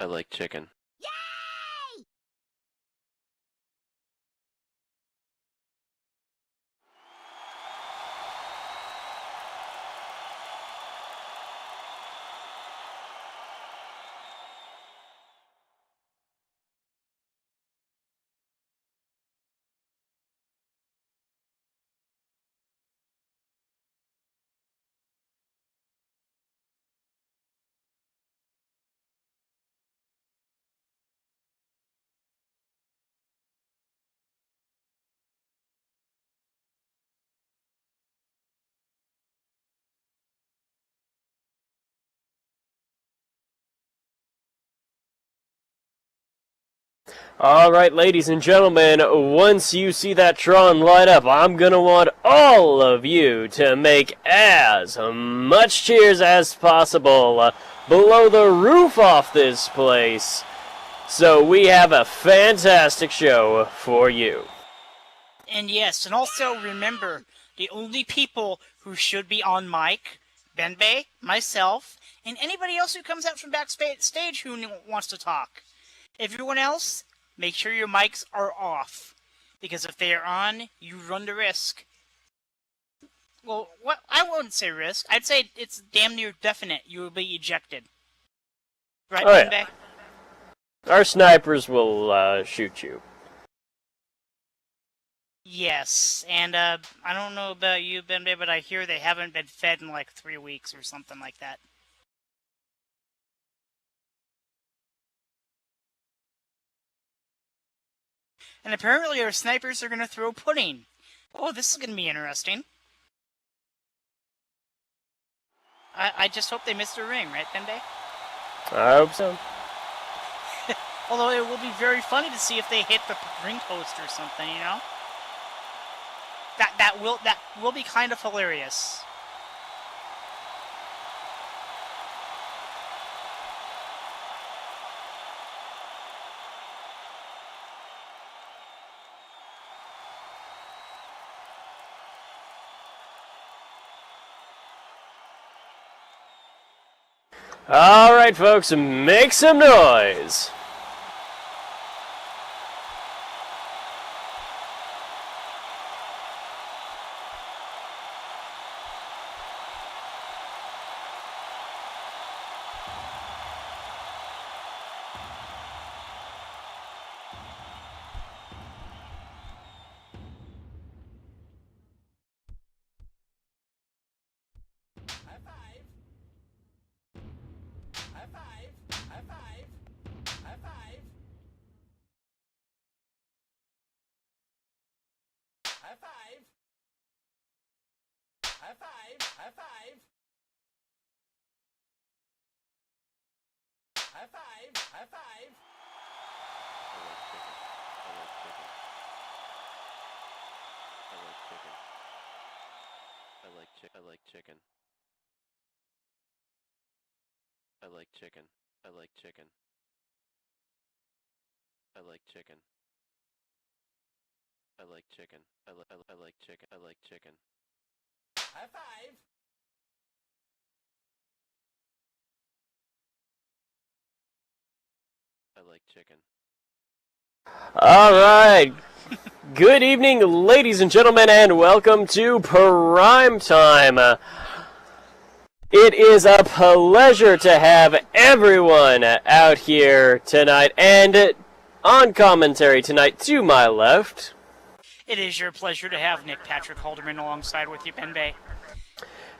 I like chicken. Yay! Alright, ladies and gentlemen, once you see that Tron light up, I'm gonna want all of you to make as much cheers as possible below the roof off this place. So we have a fantastic show for you. And yes, and also remember, the only people who should be on mic, Benbei, myself, and anybody else who comes out from backstage who wants to talk. Everyone else, make sure your mics are off, because if they are on, you run the risk. Well, what I wouldn't say risk. I'd say it's damn near definite you will be ejected. Right, Oh, Benbei? yeah. Our snipers will shoot you. Yes, and I don't know about you, Benbei, but I hear they haven't been fed in like 3 weeks or something like that. And apparently our snipers are going to throw pudding. Oh, this is going to be interesting. I just hope they miss their ring, right, Benbei? I hope so. Although it will be very funny to see if they hit the ring post or something, you know? That will be kind of hilarious. Alright, folks, make some noise. I like chicken. I like chicken. I like chicken. I like chicken. I like chicken. I like chicken. I like chicken. High five. I like chicken. Alright. Good evening, ladies and gentlemen, and welcome to Prime Time. It is a pleasure to have everyone out here tonight, and on commentary tonight to my left. It is your pleasure to have Nick Patrick Halderman alongside with you, Benbei.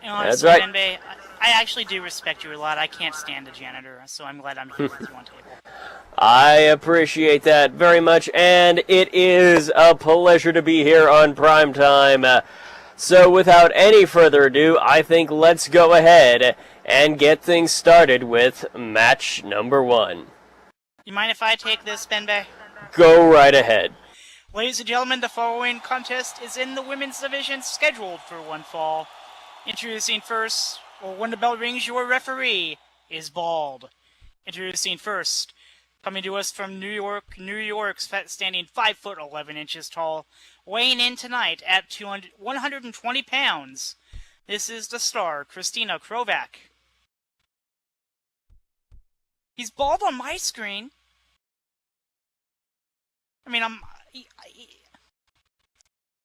And That's honestly, right. Benbei, I actually do respect you a lot. I can't stand a janitor, so I'm glad I'm here with you on table. I appreciate that very much, and it is a pleasure to be here on Prime Time. So without any further ado, I think let's go ahead and get things started with match number 1. You mind if I take this, Benbei? Go right ahead. Ladies and gentlemen, the following contest is in the women's division, scheduled for one fall. Introducing first, or when the bell rings, your referee is Bald. Introducing first, coming to us from New York, standing 5'11" tall, weighing in tonight at 120 pounds. This is the star, Christina Krovac. He's bald on my screen. I mean,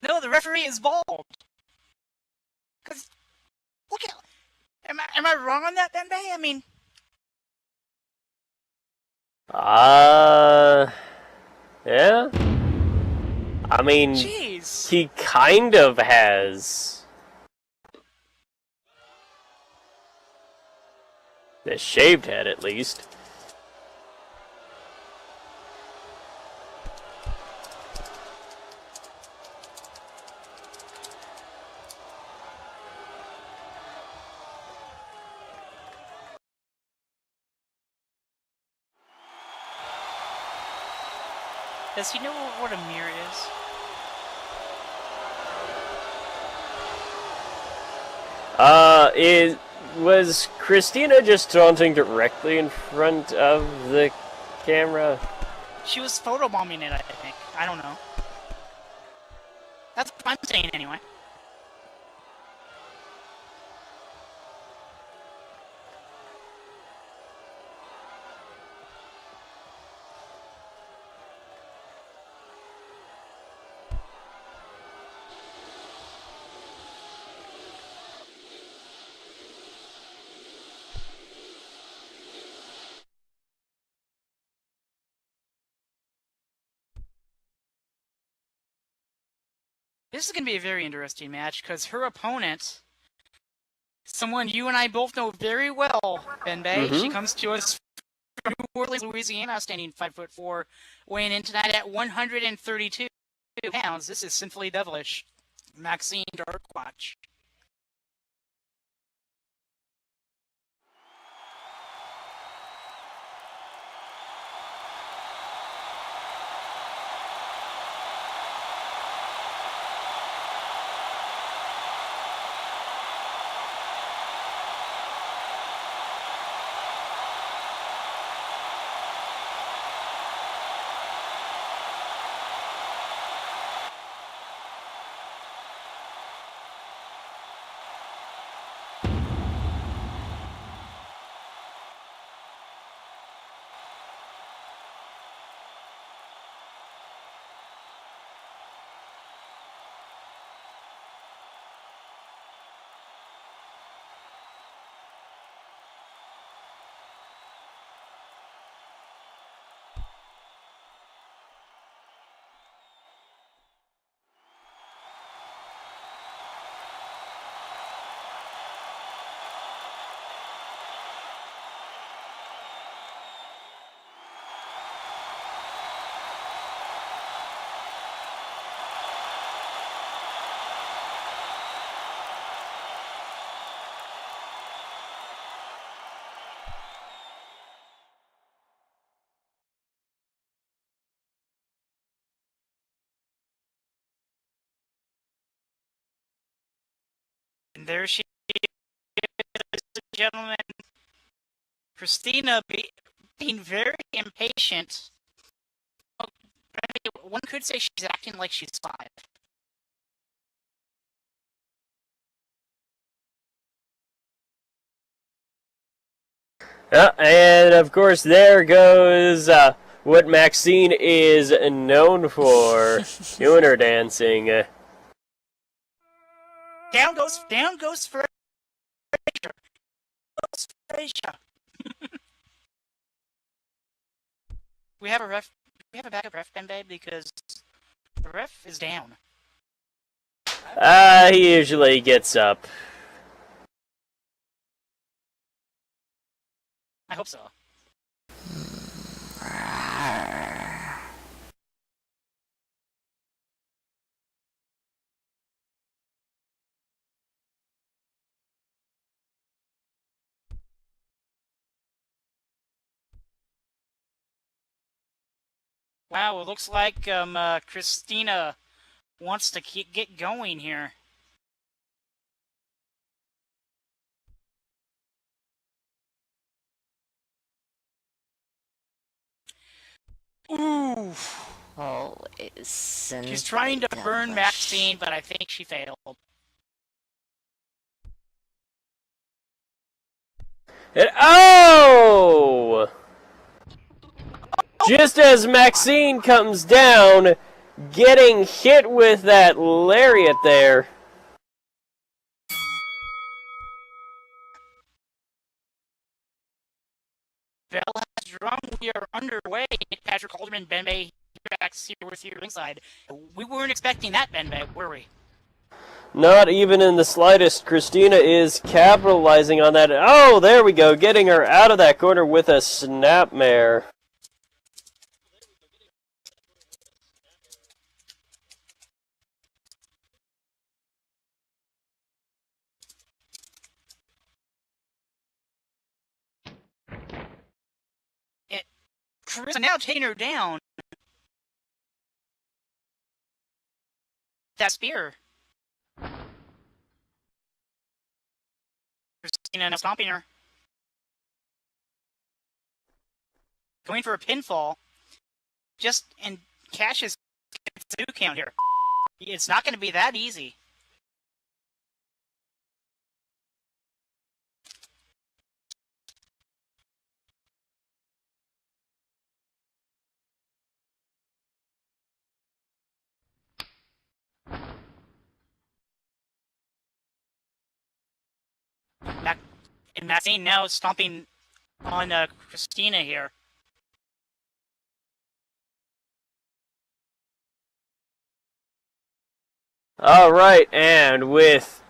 no, the referee is bald. Cause look at, am I wrong on that, Benbei? I mean, yeah. I mean, jeez. he kind of has the shaved head, at least. Does he know what a mirror is? Was Christina just taunting directly in front of the camera? She was photobombing it, I think. I don't know. That's what I'm saying anyway. This is going to be a very interesting match because her opponent, someone you and I both know very well, Benbei, she comes to us from New Orleans, Louisiana, standing 5'4", weighing in tonight at 132 pounds. This is simply devilish. Maxine Darkwatch. And there she is, ladies and gentlemen. Christina being very impatient. One could say she's acting like she's 5. And of course, there goes what Maxine is known for, doing her dancing. Down goes Frazier. Goes Frazier. We have a backup ref, Benbei, because the ref is down. He usually gets up. I hope so. Wow, it looks like Christina wants to get going here. Ooh. Oh, listen. She's trying to burn Maxine, but I think she failed. And oh! just as Maxine comes down, getting hit with that lariat there. Bell has rung. We are underway. Patrick Halderman, Benbei, back here with you ringside. We weren't expecting that, Benbei, were we? Not even in the slightest. Christina is capitalizing on that. Oh, there we go. Getting her out of that corner with a snapmare. Carissa now taking her down. That spear. Christina now stomping her. Going for a pinfall. And Cash is 2 count here. It's not going to be that easy. And Maxine now stomping on Christina here. Alright, and with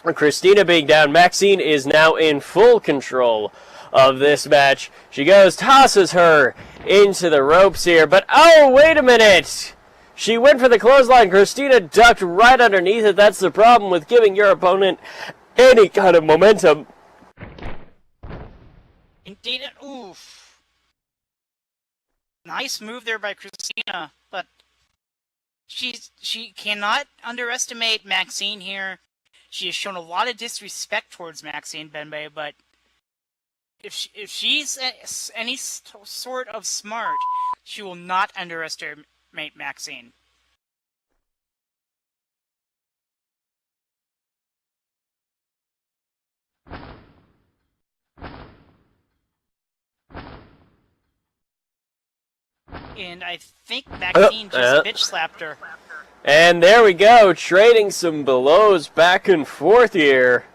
Christina being down, Maxine is now in full control of this match. She goes, tosses her into the ropes here, but oh, wait a minute! She went for the clothesline. Christina ducked right underneath it. That's the problem with giving your opponent any kind of momentum. Indeed, oof. Nice move there by Christina, but she cannot underestimate Maxine here. She has shown a lot of disrespect towards Maxine Benbei, but if she's any sort of smart, she will not underestimate Maxine. And I think Maxine just bitch slapped her. And there we go, trading some blows back and forth here.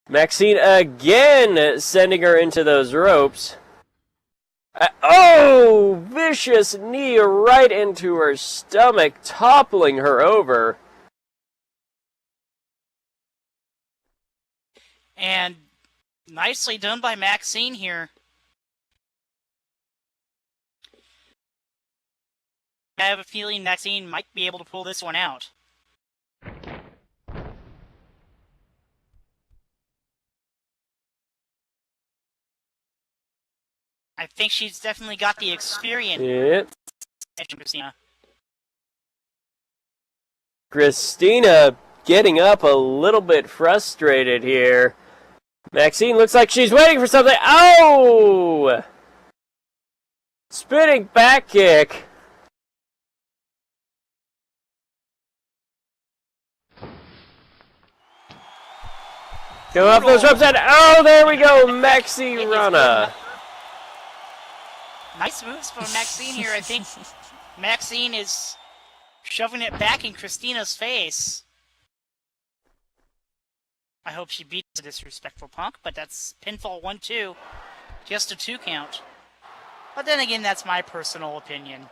Maxine again sending her into those ropes. Oh! Vicious knee right into her stomach, toppling her over. And nicely done by Maxine here. I have a feeling Maxine might be able to pull this one out. I think she's definitely got the experience. Yep. Christina. Christina getting up a little bit frustrated here. Maxine looks like she's waiting for something. Oh! Spinning back kick. Go off those ropes and oh, there we go, Maxi Rana. Nice moves from Maxine here. I think Maxine is shoving it back in Christina's face. I hope she beats the disrespectful punk, but that's pinfall 1-2. Just a 2 count. But then again, that's my personal opinion.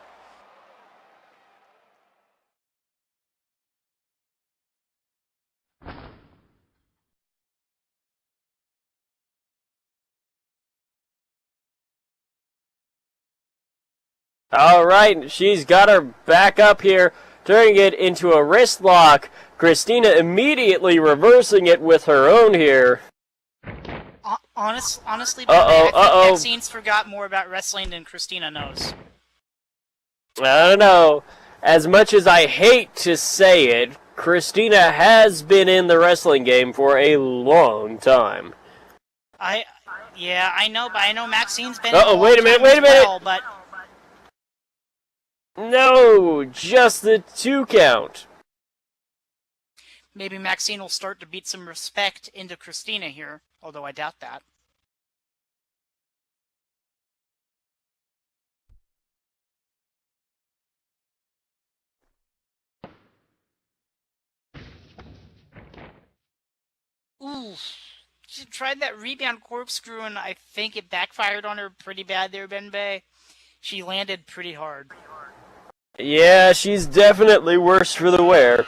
Alright, she's got her back up here, turning it into a wrist lock. Christina immediately reversing it with her own here. Honestly, I think Maxine's forgot more about wrestling than Christina knows. I don't know. As much as I hate to say it, Christina has been in the wrestling game for a long time. Yeah, I know, but I know Maxine's been. Wait a minute! Well, but no, just the 2 count. Maybe Maxine will start to beat some respect into Christina here, although I doubt that. Ooh. She tried that rebound corkscrew, and I think it backfired on her pretty bad there, Benbei. She landed pretty hard. Yeah, she's definitely worse for the wear.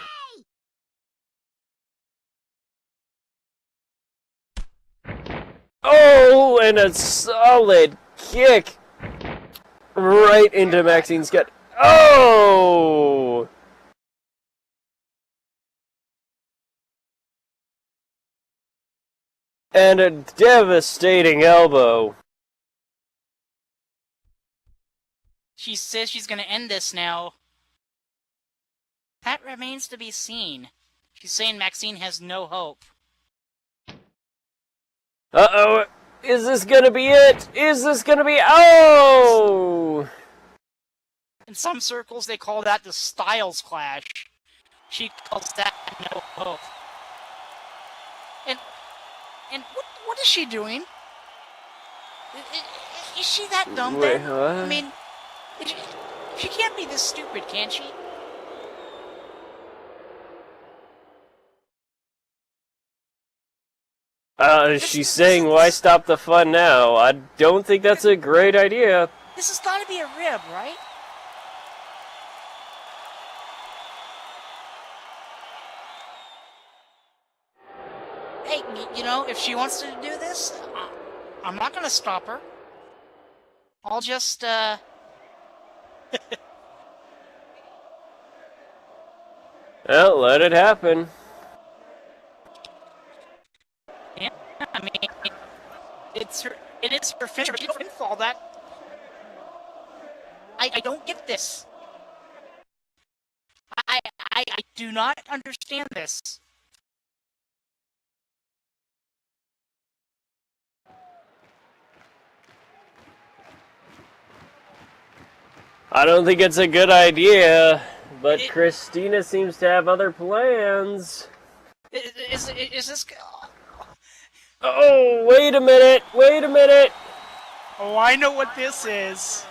Oh, and a solid kick right into Maxine's gut. Oh! And a devastating elbow. She says she's going to end this now. That remains to be seen. She's saying Maxine has no hope. Uh-oh. Is this gonna be it? Is this gonna be... Oh! In some circles, they call that the Styles Clash. She calls that no hope. And what is she doing? Is she that dumb Wait, then? what? I mean, she can't be this stupid, can she? She's saying, why stop the fun now? I don't think that's a great idea. This has got to be a rib, right? Hey, you know, if she wants to do this, I'm not going to stop her. I'll just, Well, let it happen. Yeah, I mean, it is her finisher. She didn't fall that. I don't get this. I do not understand this. I don't think it's a good idea, but Christina seems to have other plans. Is this... Oh, wait a minute, wait a minute. Oh, I know what this is.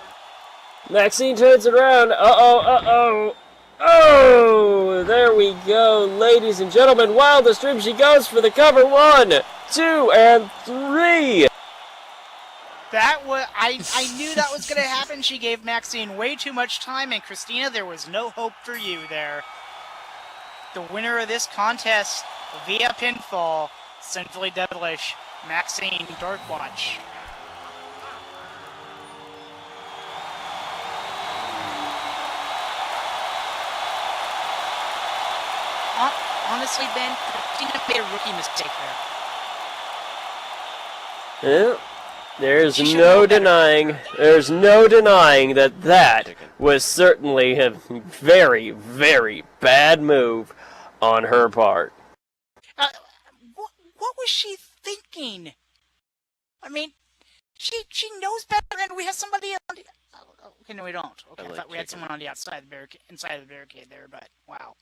Maxine turns around. Uh-oh, uh-oh. Oh, there we go, ladies and gentlemen. Wildest Dream, she goes for the cover. 1, 2, and 3. That was... I knew that was going to happen. She gave Maxine way too much time, and Christina, there was no hope for you there. The winner of this contest via pinfall, Sinfully Devilish, Maxine Darkwatch. Honestly, Ben, Christina made a rookie mistake there. Yeah. There's no denying that that was certainly a very, very bad move on her part. What was she thinking? I mean, she knows better than we have somebody on the... Okay, no, we don't. Okay, I thought we had someone on the outside, inside of the barricade there, but wow.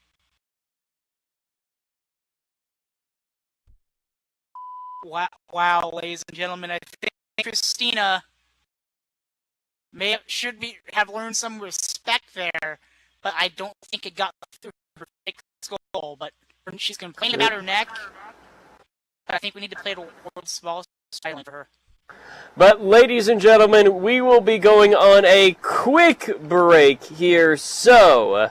Wow, ladies and gentlemen, I think Christina should have learned some respect there, but I don't think it got through her thick skull. But she's complaining about her neck. But I think we need to play the world's smallest styling for her. But ladies and gentlemen, we will be going on a quick break here, so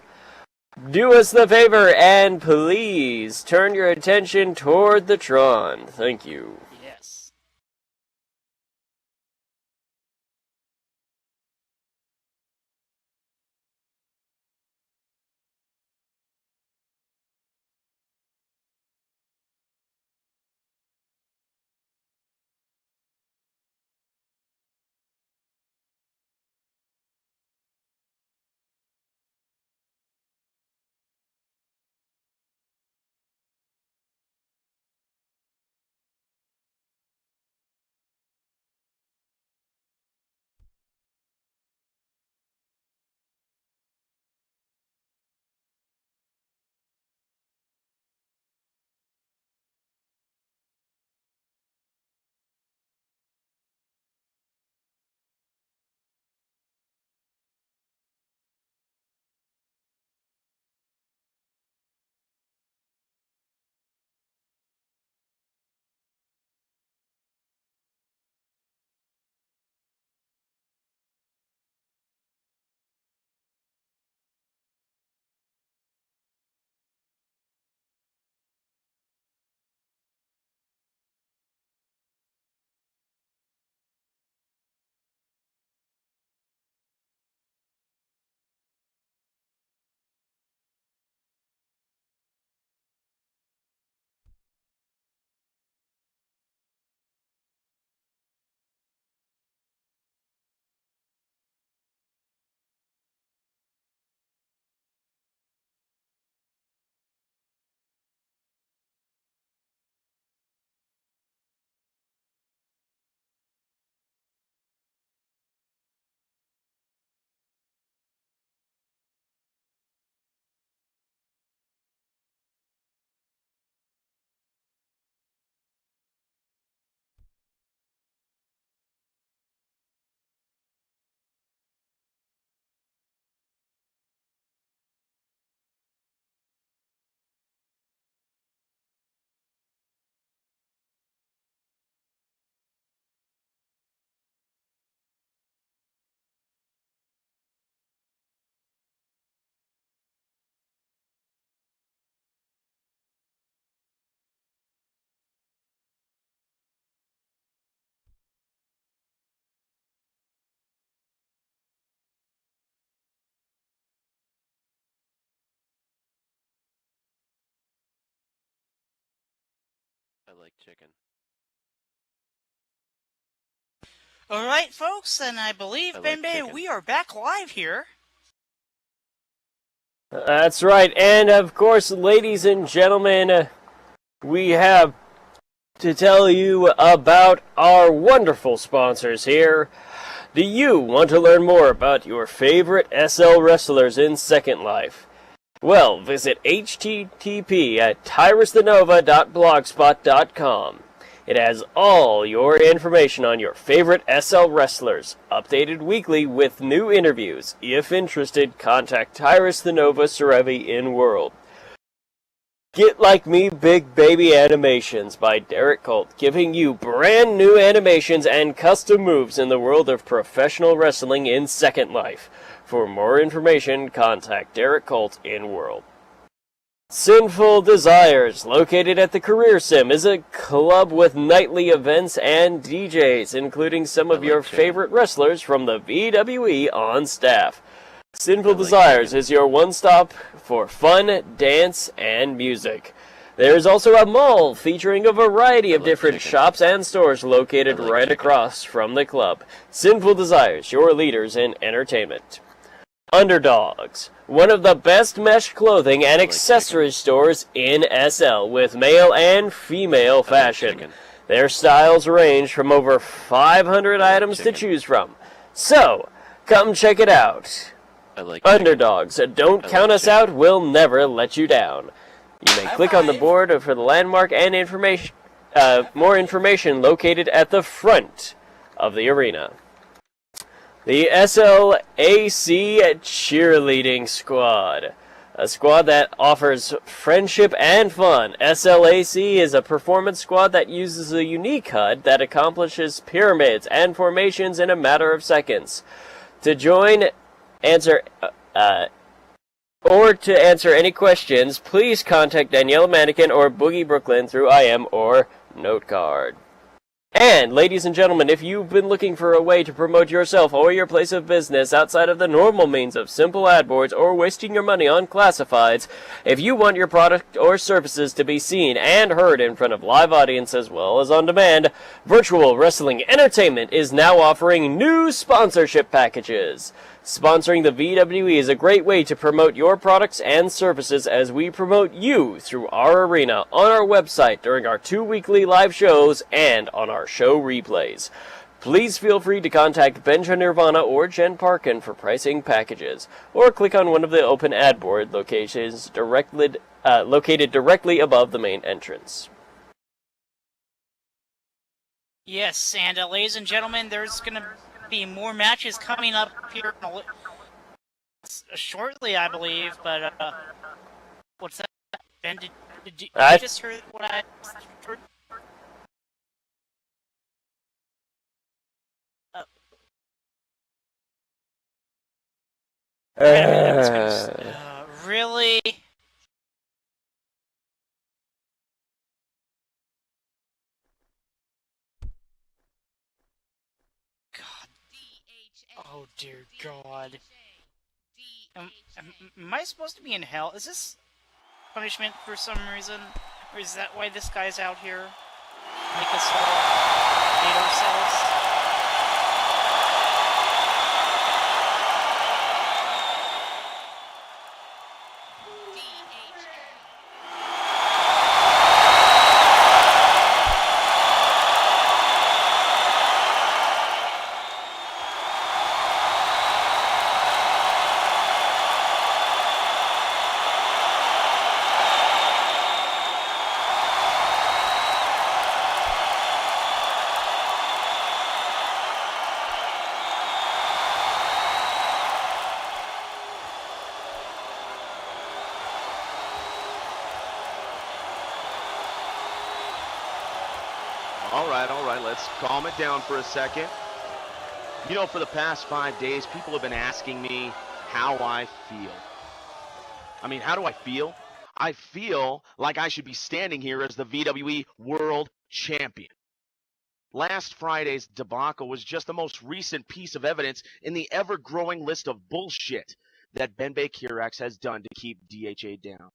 do us the favor and please turn your attention toward the Tron. Thank you. like chicken. All right, folks, and I believe, I like Bembe, chicken. we are back live here. That's right, and of course, ladies and gentlemen, we have to tell you about our wonderful sponsors here. Do you want to learn more about your favorite SL wrestlers in Second Life? Well, visit http://tyrusthenova.blogspot.com. It has all your information on your favorite SL wrestlers, updated weekly with new interviews. If interested, contact Tyrus the Nova Serevi in World. Get Like Me Big Baby Animations by Derek Colt, giving you brand new animations and custom moves in the world of professional wrestling in Second Life. For more information, contact Derek Colt in World. Sinful Desires, located at the Career Sim, is a club with nightly events and DJs, including some of your favorite wrestlers from the VWE on staff. Sinful Desires is your one-stop for fun, dance, and music. There's also a mall featuring a variety of different shops and stores located right across from the club. Sinful Desires, your leaders in entertainment. Underdogs, one of the best mesh clothing and accessories stores in SL with male and female fashion. Their styles range from over 500 items to choose from. So, come check it out. Underdogs, don't count us out, we'll never let you down. You may click on the board for the landmark and information, more information located at the front of the arena. The SLAC Cheerleading Squad, a squad that offers friendship and fun. SLAC is a performance squad that uses a unique HUD that accomplishes pyramids and formations in a matter of seconds. To join, answer any questions, please contact Daniela Mannequin or Boogie Brooklyn through IM or note card. And, ladies and gentlemen, if you've been looking for a way to promote yourself or your place of business outside of the normal means of simple ad boards or wasting your money on classifieds, if you want your product or services to be seen and heard in front of live audience as well as on demand, Virtual Wrestling Entertainment is now offering new sponsorship packages. Sponsoring the VWE is a great way to promote your products and services as we promote you through our arena, on our website, during our 2 weekly live shows, and on our show replays. Please feel free to contact Benja Nirvana or Jen Parkin for pricing packages, or click on one of the open ad board locations located directly above the main entrance. Yes, and ladies and gentlemen, there's going to be more matches coming up here shortly, I believe, but what's that? Ben, did you just hear what I heard? Really? Oh dear God. Am I supposed to be in hell? Is this punishment for some reason? Or is that why this guy's out here? Make us all hate ourselves? All right, let's calm it down for a second. You know, for the past 5 days, people have been asking me how I feel. I mean, how do I feel? I feel like I should be standing here as the VWE World Champion. Last Friday's debacle was just the most recent piece of evidence in the ever-growing list of bullshit that Benbei Kirax has done to keep DHA down.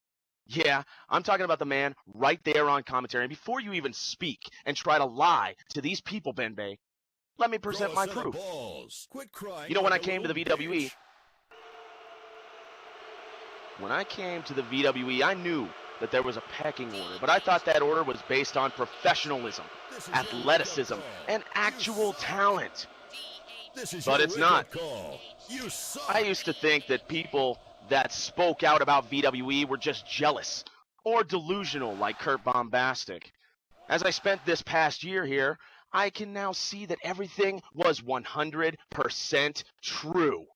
Yeah, I'm talking about the man right there on commentary. And before you even speak and try to lie to these people, Benbei, let me present my proof. You know, when I came to the VWE, I knew that there was a pecking order, but I thought that order was based on professionalism, athleticism, and actual talent. But it's not. I used to think that people that spoke out about VWE were just jealous or delusional like Kurt Bombastic. As I spent this past year here, I can now see that everything was 100% true.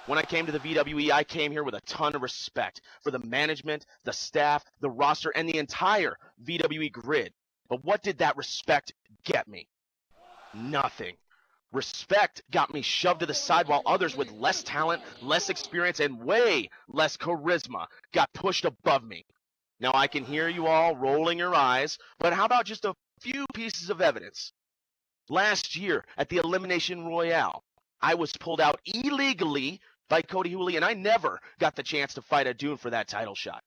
When I came to the VWE, I came here with a ton of respect for the management, the staff, the roster, and the entire VWE grid. But what did that respect get me? Nothing. Respect got me shoved to the side while others with less talent, less experience, and way less charisma got pushed above me. Now I can hear you all rolling your eyes, but how about just a few pieces of evidence? Last year at the Elimination Royale, I was pulled out illegally by Cody Hooley, and I never got the chance to fight a Dune for that title shot.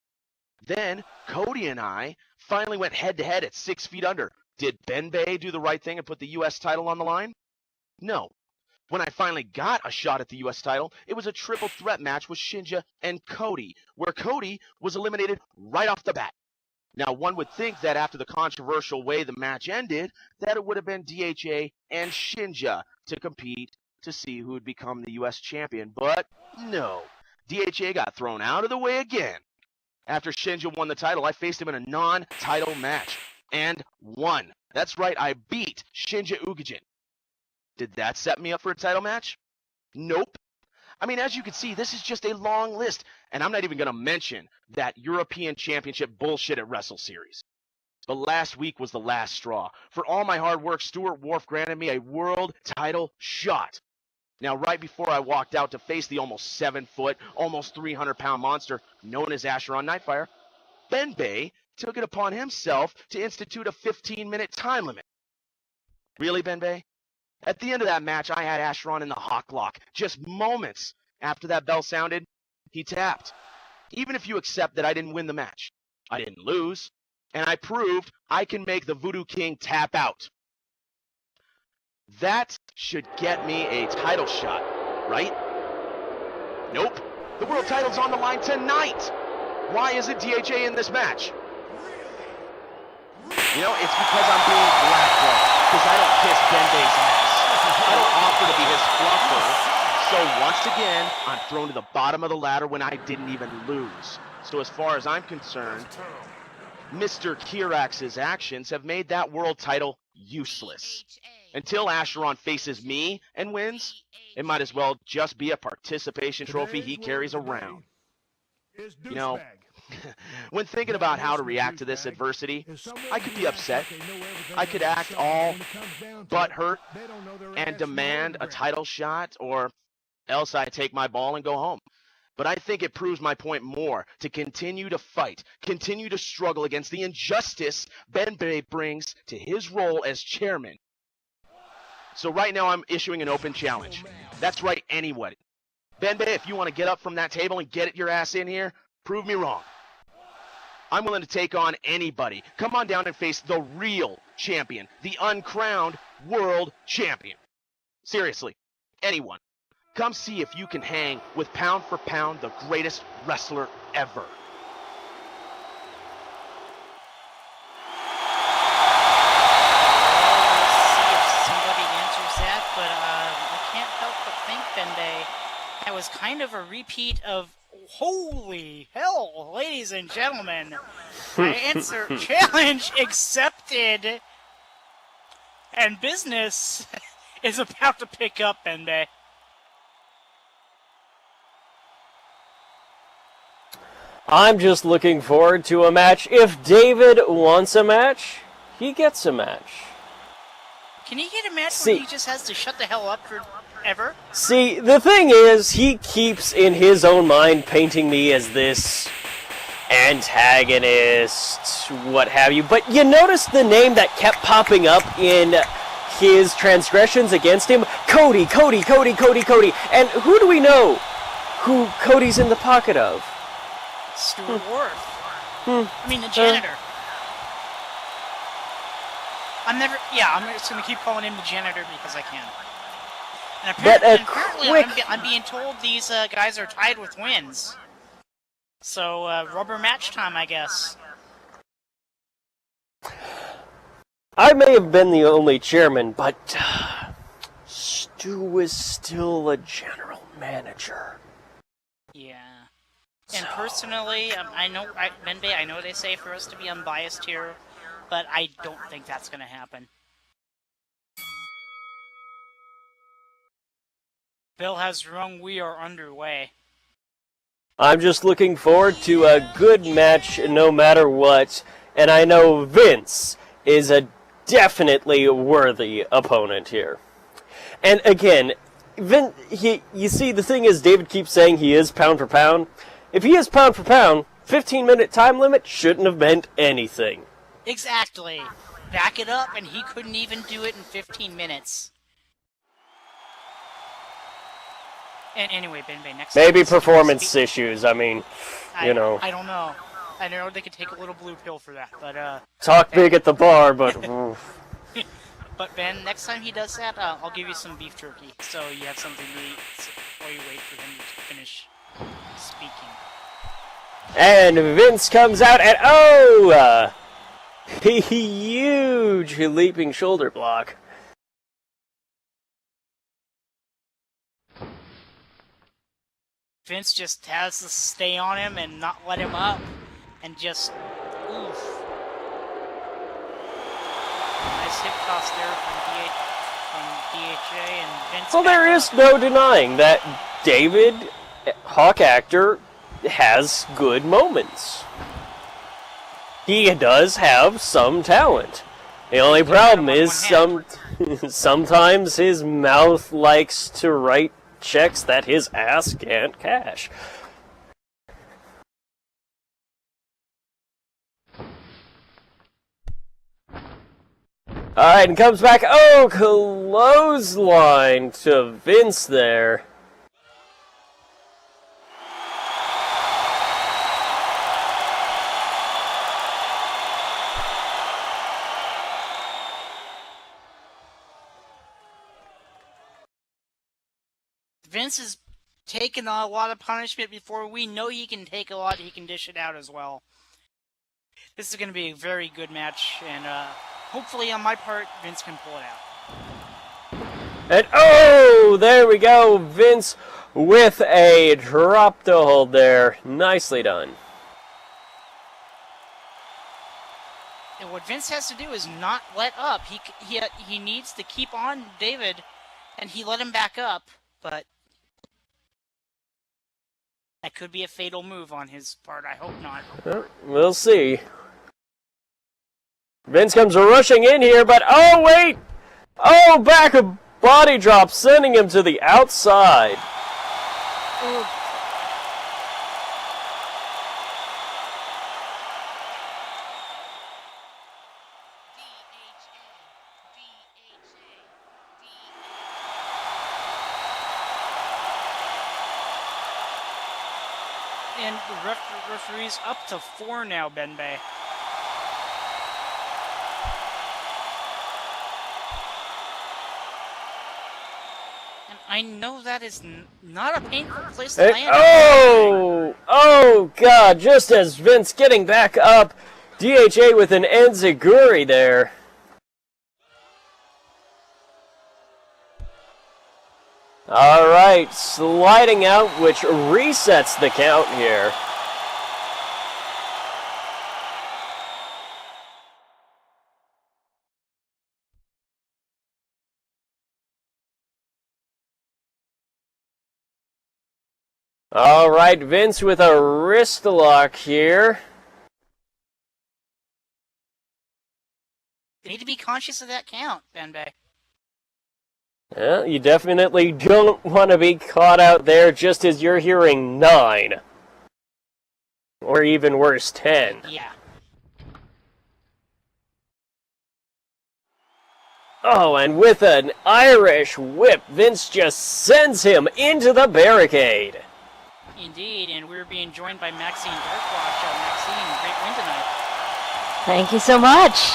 Then Cody and I finally went head-to-head at 6 feet under. Did Benbei do the right thing and put the U.S. title on the line? No. When I finally got a shot at the U.S. title, it was a triple threat match with Shinja and Cody, where Cody was eliminated right off the bat. Now, one would think that after the controversial way the match ended, that it would have been DHA and Shinja to compete to see who would become the U.S. champion, but no. DHA got thrown out of the way again. After Shinja won the title, I faced him in a non-title match and won. That's right, I beat Shinja Ugijin. Did that set me up for a title match? Nope. I mean, as you can see, this is just a long list, and I'm not even going to mention that European Championship bullshit at Wrestle Series. But last week was the last straw. For all my hard work, Stuart Wharf granted me a world title shot. Now, right before I walked out to face the almost 7-foot, almost 300-pound monster known as Asheron Nightfire, Benbei took it upon himself to institute a 15-minute time limit. Really, Benbei? At the end of that match, I had Asheron in the Hawk Lock. Just moments after that bell sounded, he tapped. Even if you accept that I didn't win the match, I didn't lose, and I proved I can make the Voodoo King tap out. That should get me a title shot, right? Nope. The world title's on the line tonight. Why isn't DHA in this match? You know, it's because I'm being blackballed, because I don't kiss Benbei's ass. I don't offer to be his fluffer. So once again, I'm thrown to the bottom of the ladder when I didn't even lose. So as far as I'm concerned, Mr. Kirax's actions have made that world title useless. Until Asheron faces me and wins, it might as well just be a participation trophy he carries around. You know, when thinking about how to react to this adversity, I could be upset. I could act all butthurt and demand a title shot, or else I take my ball and go home. But I think it proves my point more to continue to fight, continue to struggle against the injustice Benbei brings to his role as chairman. So right now I'm issuing an open challenge. That's right, anyone. Benbei, if you want to get up from that table and get your ass in here, prove me wrong. I'm willing to take on anybody. Come on down and face the real champion, the uncrowned world champion. Seriously, anyone. Come see if you can hang with pound for pound the greatest wrestler ever. That was kind of a repeat of holy hell, ladies and gentlemen. My answer, challenge accepted. And business is about to pick up, Benbei. I'm just looking forward to a match. If David wants a match, he gets a match. Can he get a match where he just has to shut the hell up forever? See, the thing is, he keeps in his own mind painting me as this antagonist, what have you. But you notice the name that kept popping up in his transgressions against him? Cody. And who do we know who Cody's in the pocket of? Stuart Wharf. I mean, the janitor. I'm just going to keep calling him the janitor because I can. And apparently I'm being told these guys are tied with wins. So, rubber match time, I guess. I may have been the only chairman, but Stu is still a general manager. Yeah. And personally, Benbei, I know they say for us to be unbiased here, but I don't think that's going to happen. Bill has rung, we are underway. I'm just looking forward to a good match no matter what, and I know Vince is a definitely worthy opponent here. And again, you see, the thing is, David keeps saying he is pound for pound. If he is pound for pound, 15-minute time limit shouldn't have meant anything. Exactly. Back it up, and he couldn't even do it in 15 minutes. And anyway, Benbei, next Maybe time performance issues, I mean, you know. I don't know. I know they could take a little blue pill for that, but Talk big at the bar, but... But Ben, next time he does that, I'll give you some beef jerky, so you have something to eat while you wait for him to finish speaking. And Vince comes out and, oh! Huge leaping shoulder block. Vince just has to stay on him and not let him up, and just, oof. Nice hip toss there from DHA and Vince. Well, there is no denying that David, Hawk Actor, has good moments. He does have some talent. The only problem is sometimes his mouth likes to write checks that his ass can't cash. Alright, and comes back. Oh, clothesline to Vince there. Vince has taken a lot of punishment before. We know he can take a lot. He can dish it out as well. This is going to be a very good match, and hopefully on my part, Vince can pull it out. And oh, there we go. Vince with a drop to hold there. Nicely done. And what Vince has to do is not let up. He needs to keep on David, and he let him back up, but that could be a fatal move on his part. I hope not. We'll see. Vince comes rushing in here, but oh, wait! Oh, back a body drop, sending him to the outside. Ooh. And the referee's up to 4 now, Benbei. And I know that is not a painful place to land. Oh, God, just as Vince getting back up, DHA with an enziguri there. Alright, sliding out, which resets the count here. Alright, Vince with a wrist lock here. You need to be conscious of that count, Benbei. Yeah, you definitely don't want to be caught out there just as you're hearing 9. Or even worse, 10. Yeah. Oh, and with an Irish whip, Vince just sends him into the barricade. Indeed, and we're being joined by Maxine Darkwatch. Maxine, great win tonight. Thank you so much.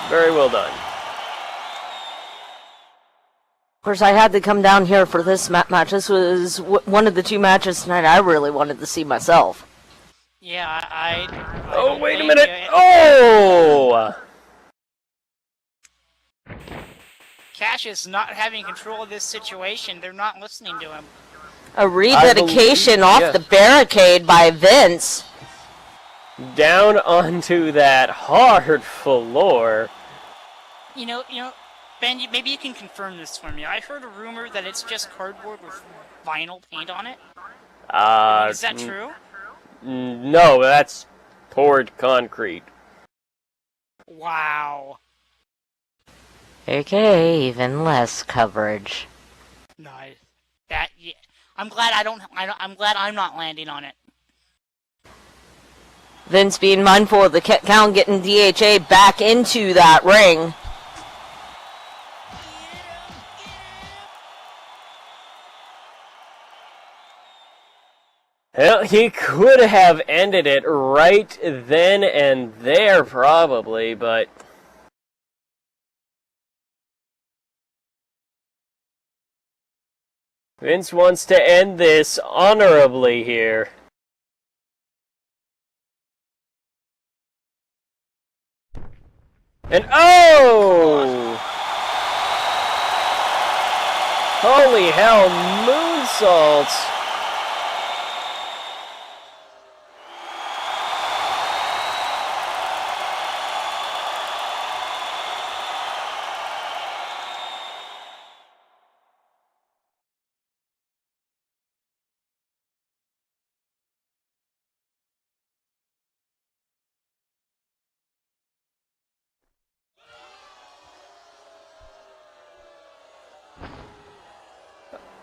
Very well done. Of course, I had to come down here for this match. This was one of the two matches tonight I really wanted to see myself. Yeah, I Oh, wait a minute! Oh! Cassius not having control of this situation. They're not listening to him. A rededication off yes. the barricade by Vince. Down onto that hard floor. You know, Ben, maybe you can confirm this for me. I heard a rumor that it's just cardboard with vinyl paint on it. Is that true? No, that's poured concrete. Wow. Okay, even less coverage. Nice. Yeah. I'm glad I'm glad I'm not landing on it. Vince being mindful of the count, getting DHA back into that ring. Well, he could have ended it right then and there, probably, but... Vince wants to end this honorably here. And oh! Holy hell, moonsaults!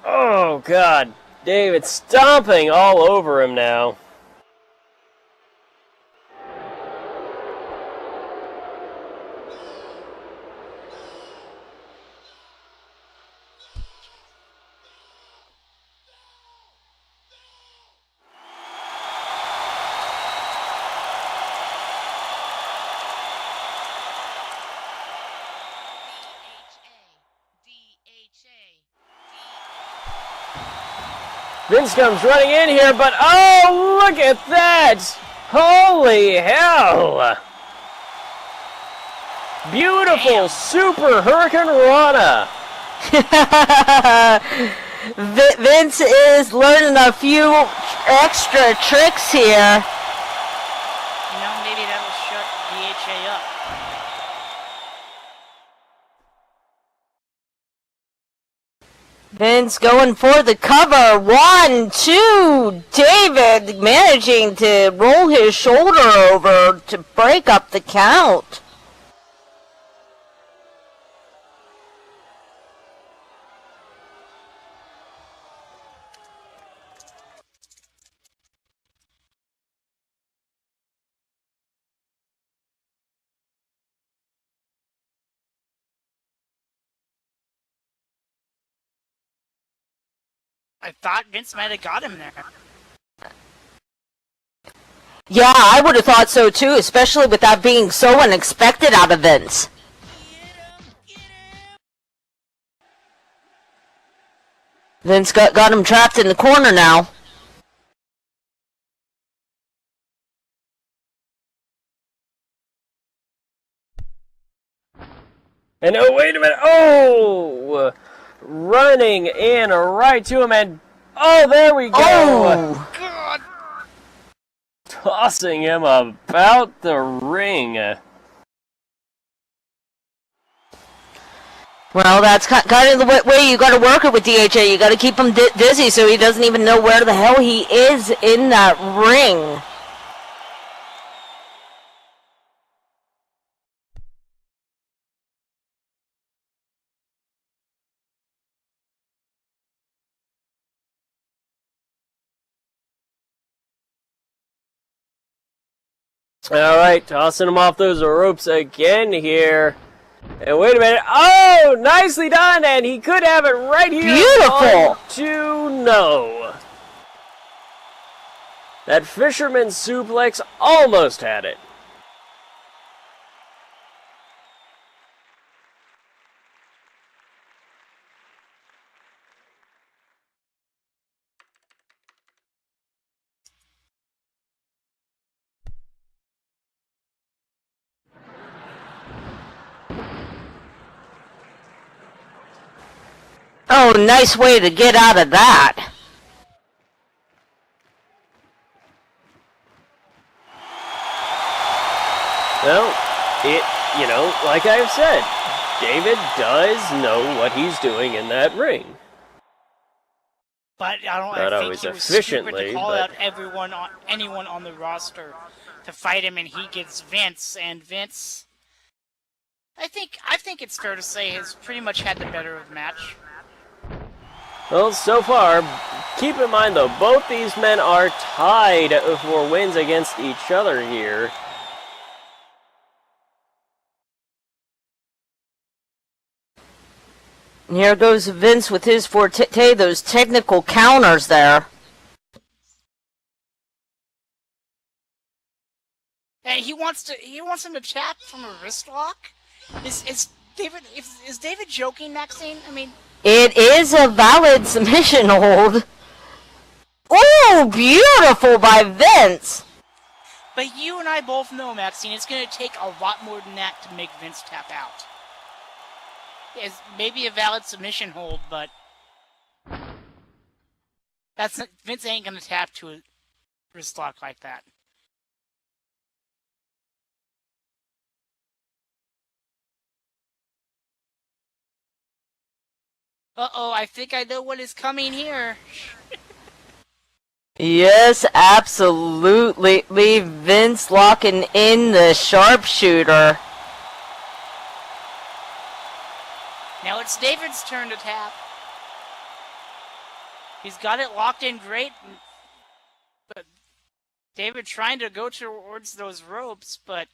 Oh, God. David stomping all over him now. Vince comes running in here, but oh, look at that! Holy hell! Beautiful Super Hurricane Rana! Vince is learning a few extra tricks here. You know, maybe that'll shut DHA up. Vince going for the cover. 1, 2. David managing to roll his shoulder over to break up the count. I thought Vince might have got him there. Yeah, I would have thought so too, especially with that being so unexpected out of Vince. Vince got him trapped in the corner now. And oh, wait a minute! Oh! Running in right to him, and oh, there we go! Oh! God! Tossing him about the ring. Well, that's kind of the way you got to work it with DHA. You got to keep him dizzy so he doesn't even know where the hell he is in that ring. Alright, tossing him off those ropes again here. And wait a minute. Oh, nicely done. And he could have it right here. Beautiful. To no. That fisherman suplex almost had it. Oh, nice way to get out of that. Well, like I've said, David does know what he's doing in that ring. But I Not think always he was efficiently, stupid to call but- out anyone on the roster to fight him, and he gets Vince, and Vince, I think it's fair to say, has pretty much had the better of the match. Well, so far, keep in mind though, both these men are tied for wins against each other here. And here goes Vince with his forte, those technical counters there. Hey, he wants him to tap from a wrist lock. Is David joking, Maxine? I mean, It is a valid submission hold. Oh, beautiful by Vince. but you and I both know, Maxine, it's going to take a lot more than that to make Vince tap out. It's maybe a valid submission hold, but Vince ain't going to tap to a wrist lock like that. Uh-oh, I think I know what is coming here. Yes, absolutely. Vince locking in the sharpshooter. Now it's David's turn to tap. He's got it locked in great, but David trying to go towards those ropes, but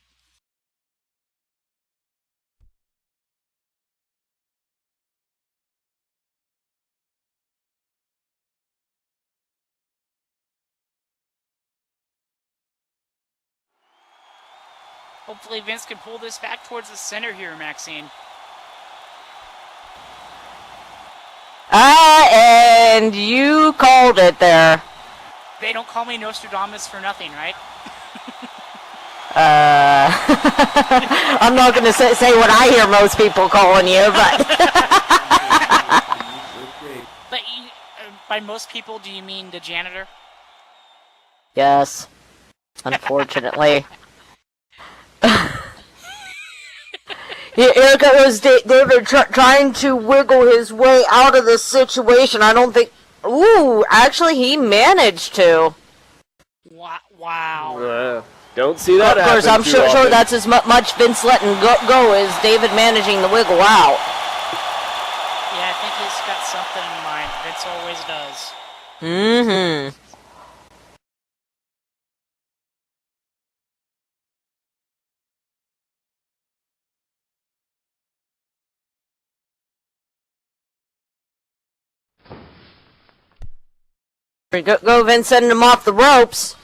hopefully Vince can pull this back towards the center here, Maxine. And you called it there. They don't call me Nostradamus for nothing, right? I'm not going to say what I hear most people calling you, but... But by most people, do you mean the janitor? Yes. Unfortunately. Here goes David trying to wiggle his way out of this situation. I don't think... Ooh, actually he managed to. Wow. Don't see that Of course, happen I'm too sure often. that's as much Vince letting go as David managing the wiggle out. Yeah, I think he's got something in mind. Vince always does. Mm-hmm. Go, Vince, sending him off the ropes.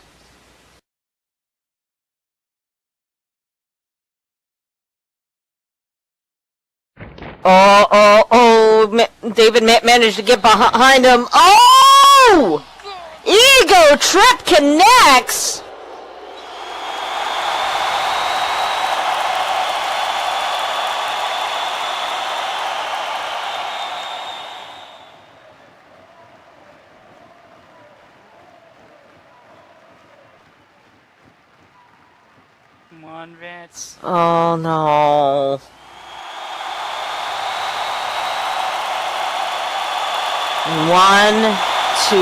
David managed to get behind him. Oh! Ego trip connects! Come on, Vince. Oh, no. One, two,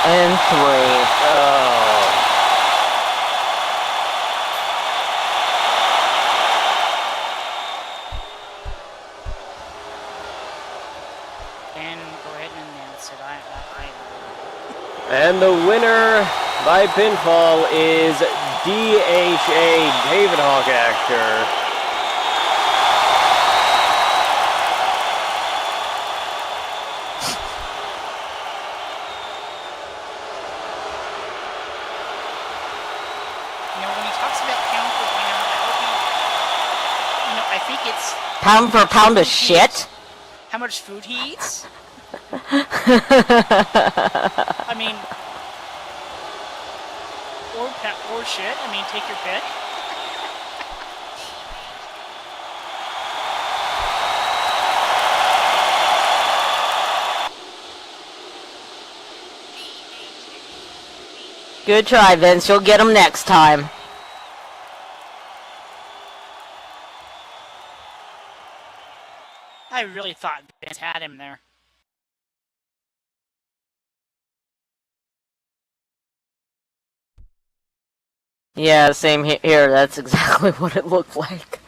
and three. Oh. And go ahead and announce it. And the winner by pinfall is DHA David Hawk Actor. he gets Pound for pound of shit? how much food he eats. I mean, or shit. I mean, take your pick. Good try, Vince. You'll get him next time. I really thought Vince had him there. Yeah, same here. That's exactly what it looked like.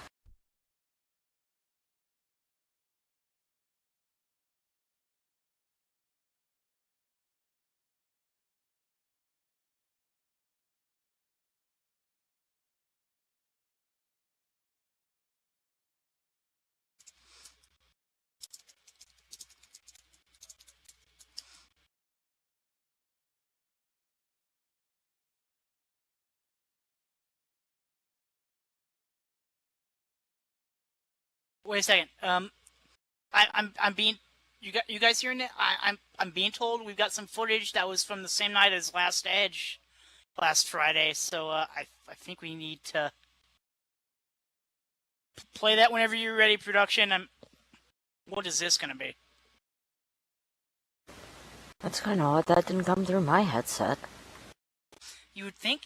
Wait a second. I'm being you guys hearing it? I'm being told we've got some footage that was from the same night as Last Edge last Friday. So I think we need to play that whenever you're ready, production. What is this gonna be? That's kind of odd. That didn't come through my headset. You would think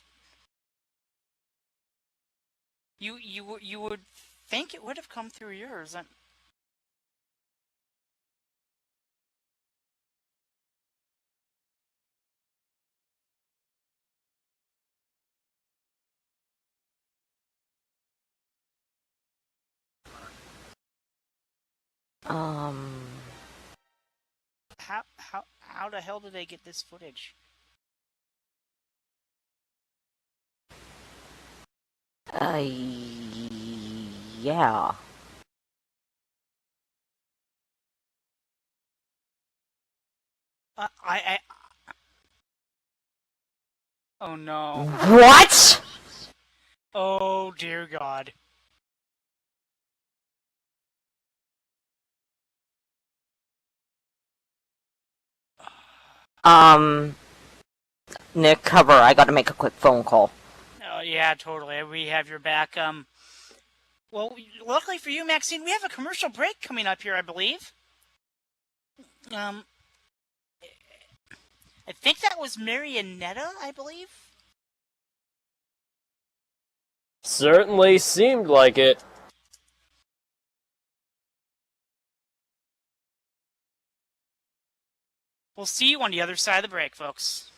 you would think it would have come through yours. How the hell did they get this footage? Yeah. Oh no. What? Oh dear God. Nick, cover. I gotta make a quick phone call. Oh yeah, totally. We have your back. Well, luckily for you, Maxine, we have a commercial break coming up here, I believe. I think that was Marionetta, I believe. Certainly seemed like it. We'll see you on the other side of the break, folks.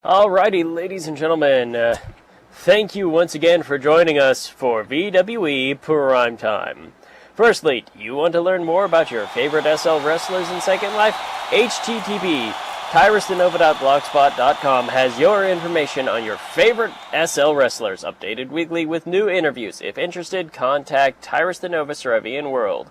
Alrighty, ladies and gentlemen, thank you once again for joining us for VWE Prime Time. Firstly, do you want to learn more about your favorite SL wrestlers in Second Life? http tyrustanova.blogspot.com has your information on your favorite SL wrestlers, updated weekly with new interviews. If interested, contact Tyrustanova Saravian World.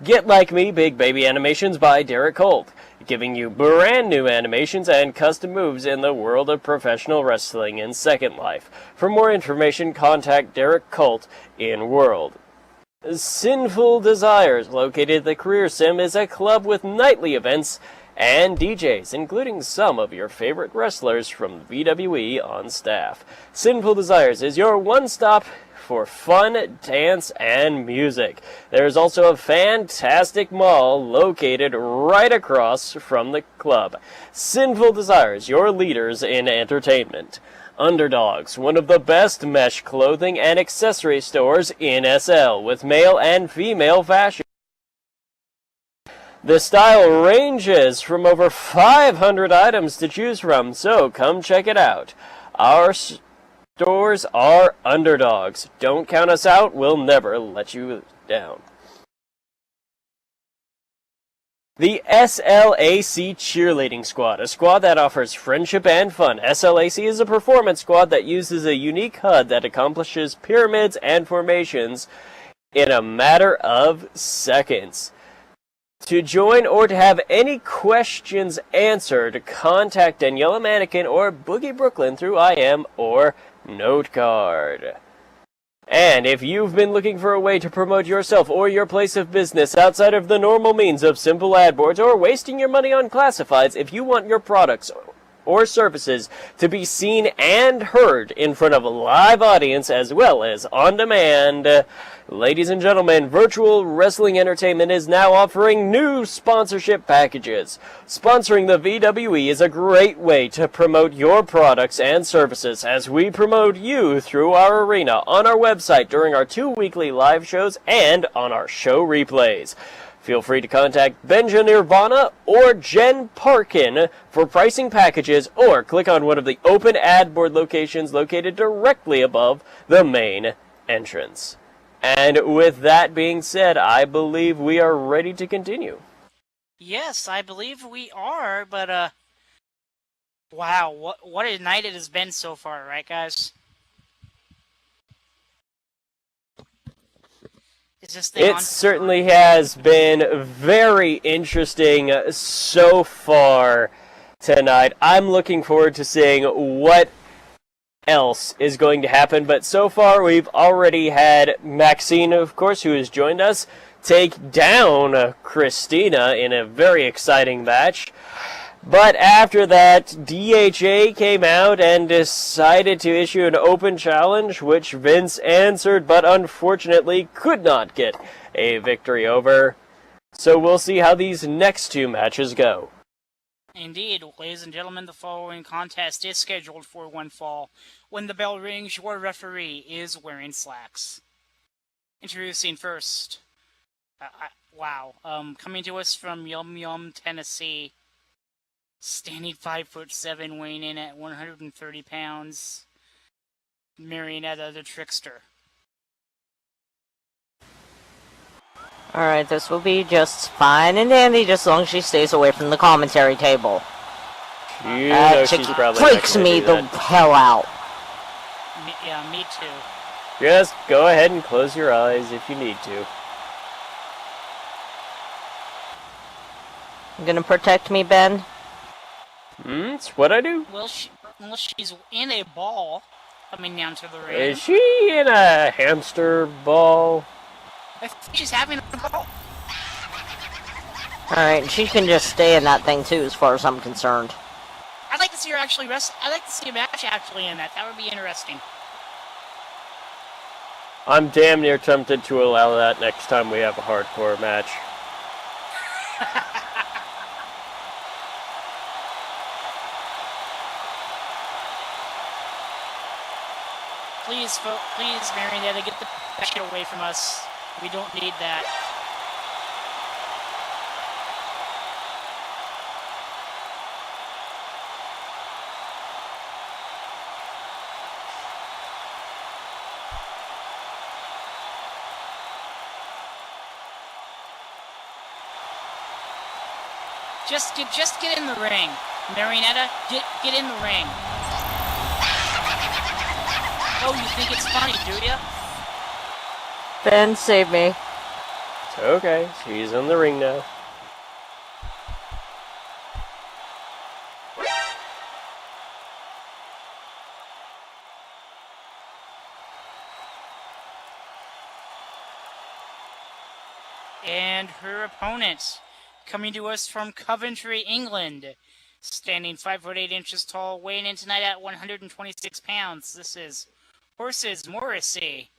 Get Like Me, Big Baby Animations by Derek Holt, giving you brand new animations and custom moves in the world of professional wrestling in Second Life. For more information, contact Derek Holt in World. Sinful Desires, located at the Career Sim, is a club with nightly events and DJs, including some of your favorite wrestlers from VWE on staff. Sinful Desires is your one-stop for fun, dance, and music. There's also a fantastic mall located right across from the club. Sinful Desires, your leaders in entertainment. Underdogs, one of the best mesh clothing and accessory stores in SL, with male and female fashion. The style ranges from over 500 items to choose from, so come check it out. Our stores are Underdogs. Don't count us out, we'll never let you down. The SLAC Cheerleading Squad, a squad that offers friendship and fun. SLAC is a performance squad that uses a unique HUD that accomplishes pyramids and formations in a matter of seconds. To join or to have any questions answered, contact Daniela Mannequin or Boogie Brooklyn through IM or Note Card. And if you've been looking for a way to promote yourself or your place of business outside of the normal means of simple ad boards or wasting your money on classifieds, if you want your products or services to be seen and heard in front of a live audience as well as on demand, ladies and gentlemen, Virtual Wrestling Entertainment is now offering new sponsorship packages. Sponsoring the VWE is a great way to promote your products and services as we promote you through our arena, on our website during our 2 weekly live shows, and on our show replays. Feel free to contact Benja Nirvana or Jen Parkin for pricing packages, or click on one of the open ad board locations located directly above the main entrance. And with that being said, I believe we are ready to continue. Yes, I believe we are, but, wow, what a night it has been so far, right, guys? Is this thing It on? certainly has been very interesting so far tonight. I'm looking forward to seeing what else is going to happen, but so far we've already had Maxine, of course, who has joined us, take down Christina in a very exciting match. But after that, DHA came out and decided to issue an open challenge, which Vince answered, but unfortunately could not get a victory over. So we'll see how these next two matches go. Indeed, ladies and gentlemen, the following contest is scheduled for one fall. When the bell rings, your referee is wearing slacks. Introducing first, coming to us from Yum Yum, Tennessee, standing 5'7", weighing in at 130 pounds, Marionetta the Trickster. Alright, this will be just fine and dandy, just as long as she stays away from the commentary table. You That know she's chickie probably not freaks gonna me do the that. hell out. Me too. Just go ahead and close your eyes if you need to. You gonna protect me, Ben? It's what I do. Well, she's in a ball coming down to the ring. Is she in a hamster ball? I think she's having a ball. Alright, she can just stay in that thing too, as far as I'm concerned. I'd like to see her actually wrestle. I'd like to see a match actually in that. That would be interesting. I'm damn near tempted to allow that next time we have a hardcore match. Please, Marionetta, get the shit away from us. We don't need that. Just get in the ring. Marionetta, get in the ring. Oh, you think it's funny, do ya? Ben, save me. It's okay. She's in the ring now. And her opponent, coming to us from Coventry, England, standing 5'8" tall, weighing in tonight at 126 pounds. This is Horses Morrissey.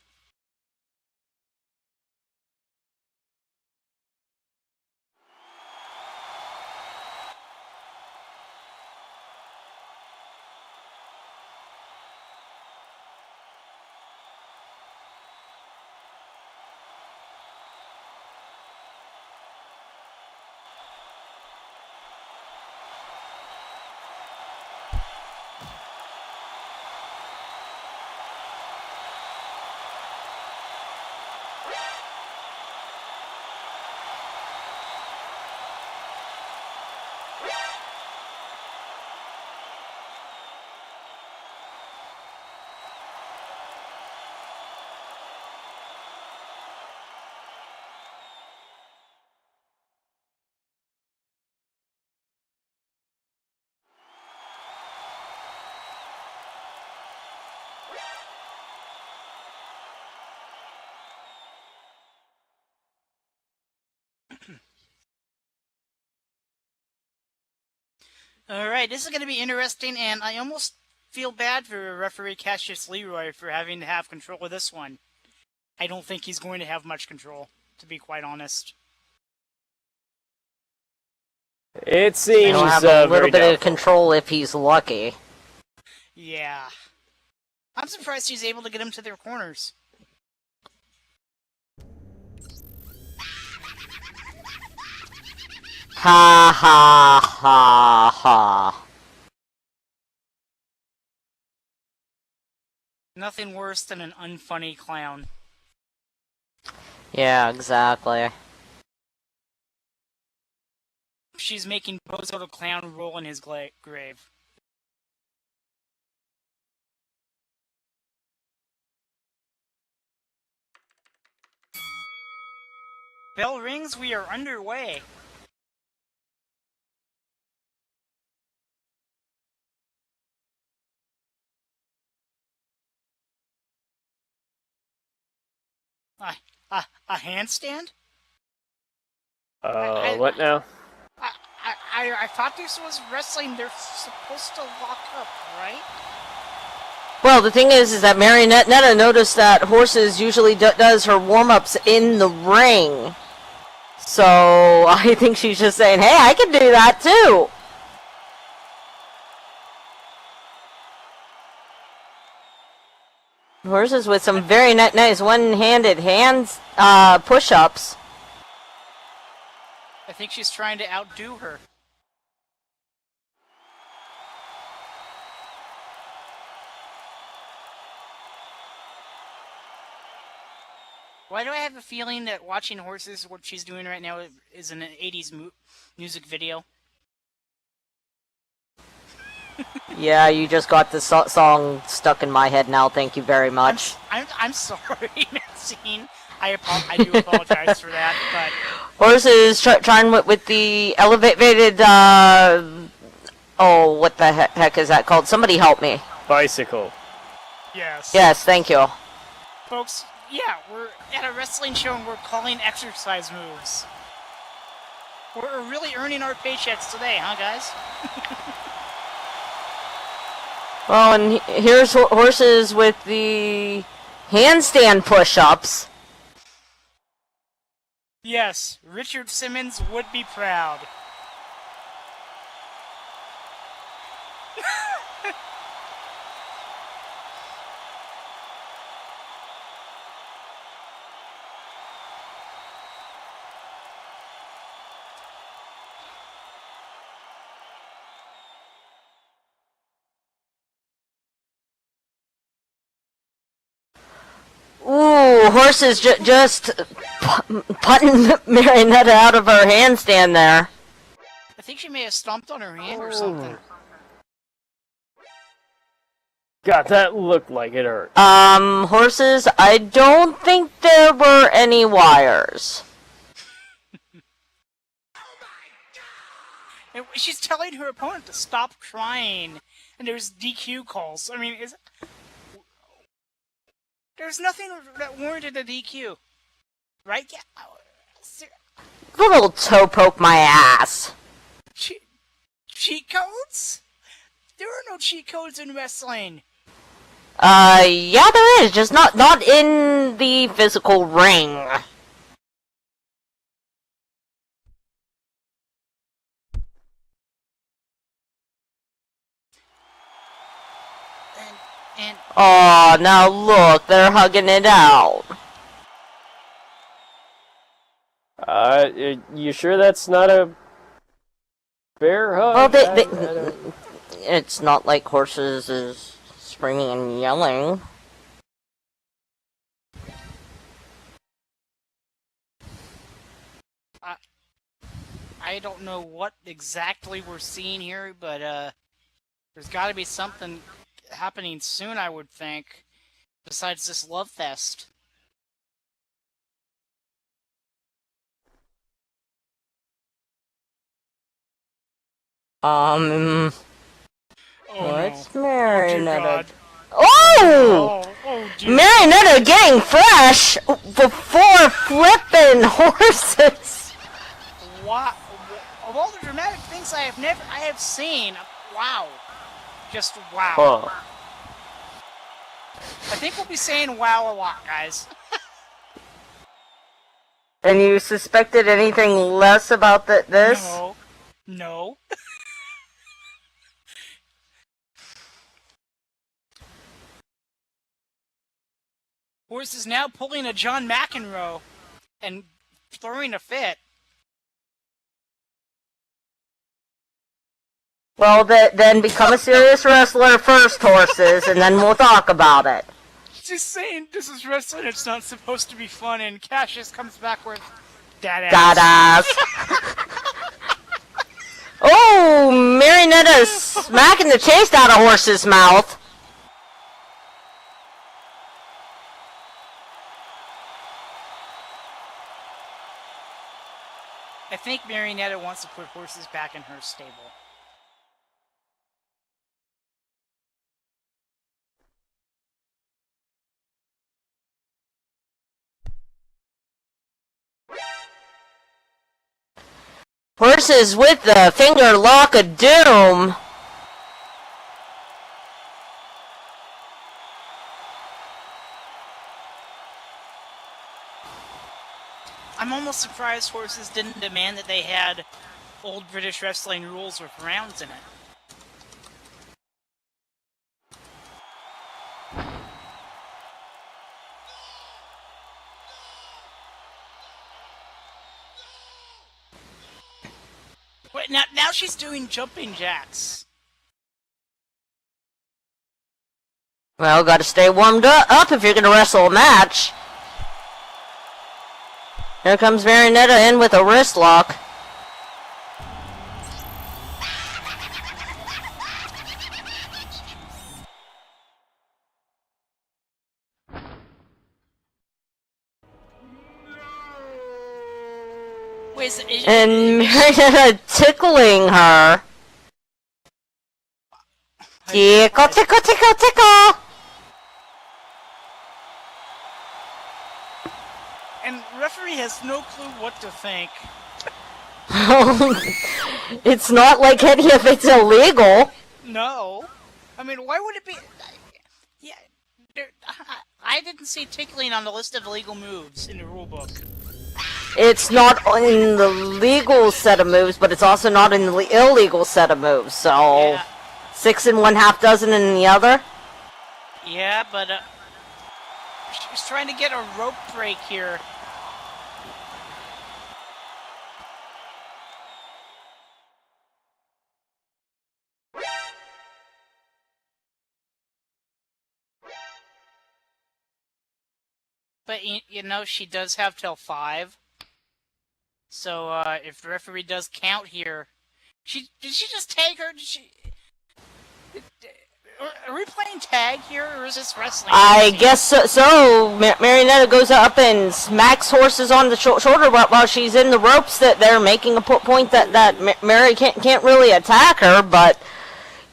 Alright, this is going to be interesting, and I almost feel bad for referee Cassius Leroy for having to have control of this one. I don't think he's going to have much control, to be quite honest. It seems He'll have a little very bit of doubtful. control if he's lucky. Yeah. I'm surprised he's able to get him to their corners. Ha ha ha ha. Nothing worse than an unfunny clown. Yeah, exactly. She's making Bozo the Clown roll in his grave. Bell rings, we are underway. A handstand? What now? I thought this was wrestling. They're supposed to lock up, right? Well, the thing is that Marionetta noticed that Horses usually does her warm-ups in the ring. So, I think she's just saying, hey, I can do that too! Horses with some very nice one-handed push-ups. I think she's trying to outdo her. Why do I have a feeling that watching Horses, what she's doing right now, is an 80s music video? Yeah, you just got the song stuck in my head now, thank you very much. I'm sorry, Maxine. I do apologize for that, but... Horses trying with the elevated, oh, what the heck is that called? Somebody help me. Bicycle. Yes. Yes, thank you. Folks, yeah, we're at a wrestling show and we're calling exercise moves. We're really earning our paychecks today, huh, guys? Well, and here's Horses with the handstand push-ups. Yes, Richard Simmons would be proud. Ooh, Horses just putting Marionetta out of her handstand there. I think she may have stomped on her hand or something. God, that looked like it hurt. Horses, I don't think there were any wires. And she's telling her opponent to stop crying, and there's DQ calls. I mean, there's nothing that warranted a DQ, right? Yeah. Little toe poke my ass. Cheat codes? There are no cheat codes in wrestling. Yeah, there is, just not in the physical ring. And Oh, now look, they're hugging it out. You sure that's not a bear hug? Well, it's not like horses is screaming and yelling. I don't know what exactly we're seeing here, but there's got to be something happening soon, I would think, besides this love fest. What's No. Marionetta? Oh, dear. Marionetta getting fresh before flipping horses. Wow. Of all the dramatic things I have seen, wow. Just wow. Huh. I think we'll be saying wow a lot, guys. And you suspected anything less about this? No. Horse is now pulling a John McEnroe and throwing a fit. Well, then become a serious wrestler first, horses, and then we'll talk about it. Just saying, this is wrestling, it's not supposed to be fun, and Cassius comes back with dad ass. Oh, Marionetta smacking the taste out of horse's mouth. I think Marionetta wants to put horses back in her stable. Horses with the finger lock of doom. I'm almost surprised horses didn't demand that they had old British wrestling rules with rounds in it. Wait, now she's doing jumping jacks. Well, gotta stay warmed up if you're gonna wrestle a match. Here comes Marionetta in with a wrist lock. And Marionetta tickling her. Tickle, tickle, tickle, tickle! And referee has no clue what to think. It's not like any of it's illegal. No. I mean, why would it be... Yeah, I didn't see tickling on the list of illegal moves in the rulebook. It's not in the legal set of moves, but it's also not in the illegal set of moves, so... Yeah. 6 in one, half dozen in the other? Yeah, but she's trying to get a rope break here. But, you know, she does have till 5. So, if the referee does count here, Did she just tag her? Are we playing tag here, or is this wrestling? I guess so. Marionetta goes up and smacks Horses on the shoulder while she's in the ropes. That they're making a point that Mary can't really attack her, but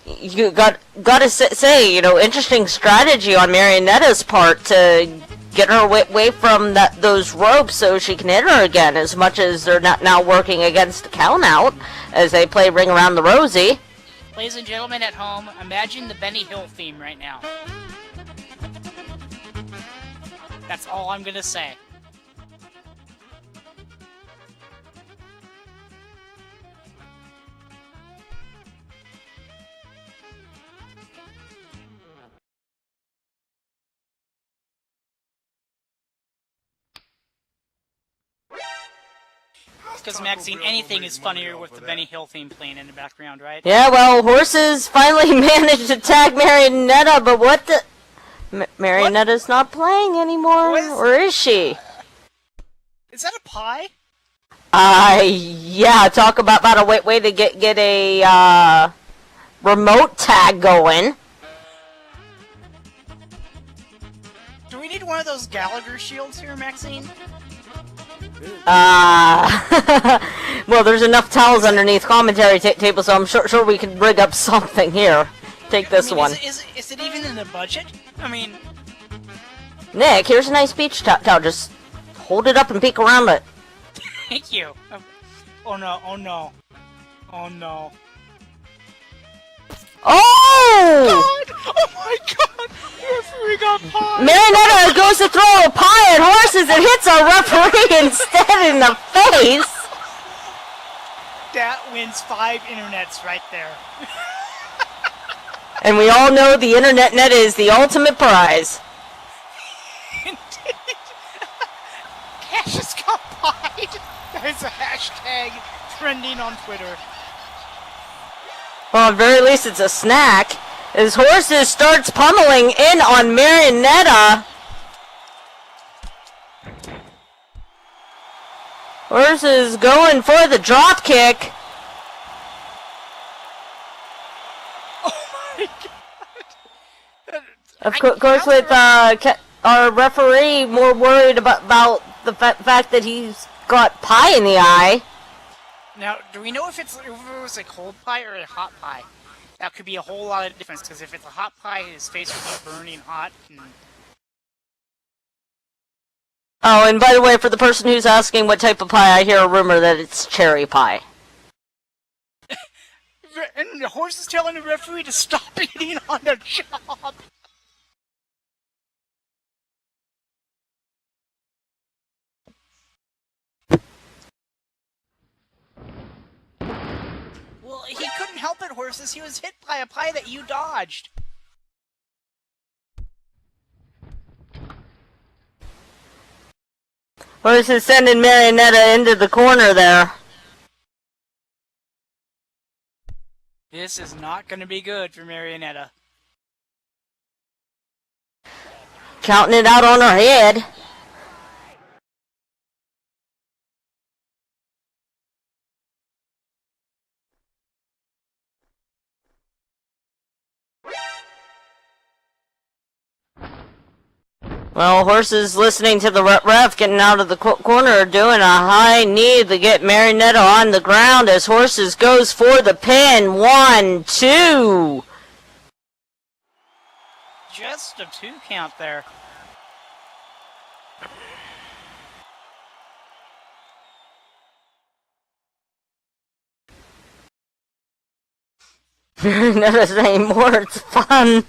you gotta say, interesting strategy on Marionetta's part to get her away from those ropes so she can hit her again. As much as they're not now working against the count out as they play Ring Around the Rosie. Ladies and gentlemen at home, imagine the Benny Hill theme right now. That's all I'm gonna say. Because, Maxine, anything is funnier with the Benny Hill theme playing in the background, right? Yeah, well, Horses finally managed to tag Marionetta, but what the... Marionetta's not playing anymore, or is she? Is that a pie? Yeah, talk about a way to get a, remote tag going. Do we need one of those Gallagher shields here, Maxine? Well, there's enough towels underneath commentary table, so I'm sure we can rig up something here. Take this one. Is it even in the budget? I mean... Nick, here's a nice beach towel. Just hold it up and peek around it. Thank you. Oh no, oh no. Oh no. Oh! God! Oh my god! We got pie! Marionetta goes to throw a pie at Horses and hits our referee instead in the face! That wins 5 internets right there. And we all know the internet net is the ultimate prize. Indeed. Cassius got pied. There's a hashtag trending on Twitter. Well, at very least it's a snack. As Horses starts pummeling in on Marionetta. Horses going for the drop kick. Oh my god. Of course, with our referee more worried about the fact that he's got pie in the eye. Now, do we know if it was a cold pie or a hot pie? That could be a whole lot of difference, because if it's a hot pie, his face would be burning hot. Oh, and by the way, for the person who's asking what type of pie, I hear a rumor that it's cherry pie. And the horse is telling the referee to stop eating on the job. Well, he couldn't help it, Horses. He was hit by a pie that you dodged. Horses sending Marionetta into the corner there. This is not going to be good for Marionetta. Counting it out on her head. Well, Horses listening to the ref getting out of the corner, doing a high knee to get Marionetta on the ground as Horses goes for the pin. 1, 2. Just a 2 count there. Marionetta's anymore, it's fun.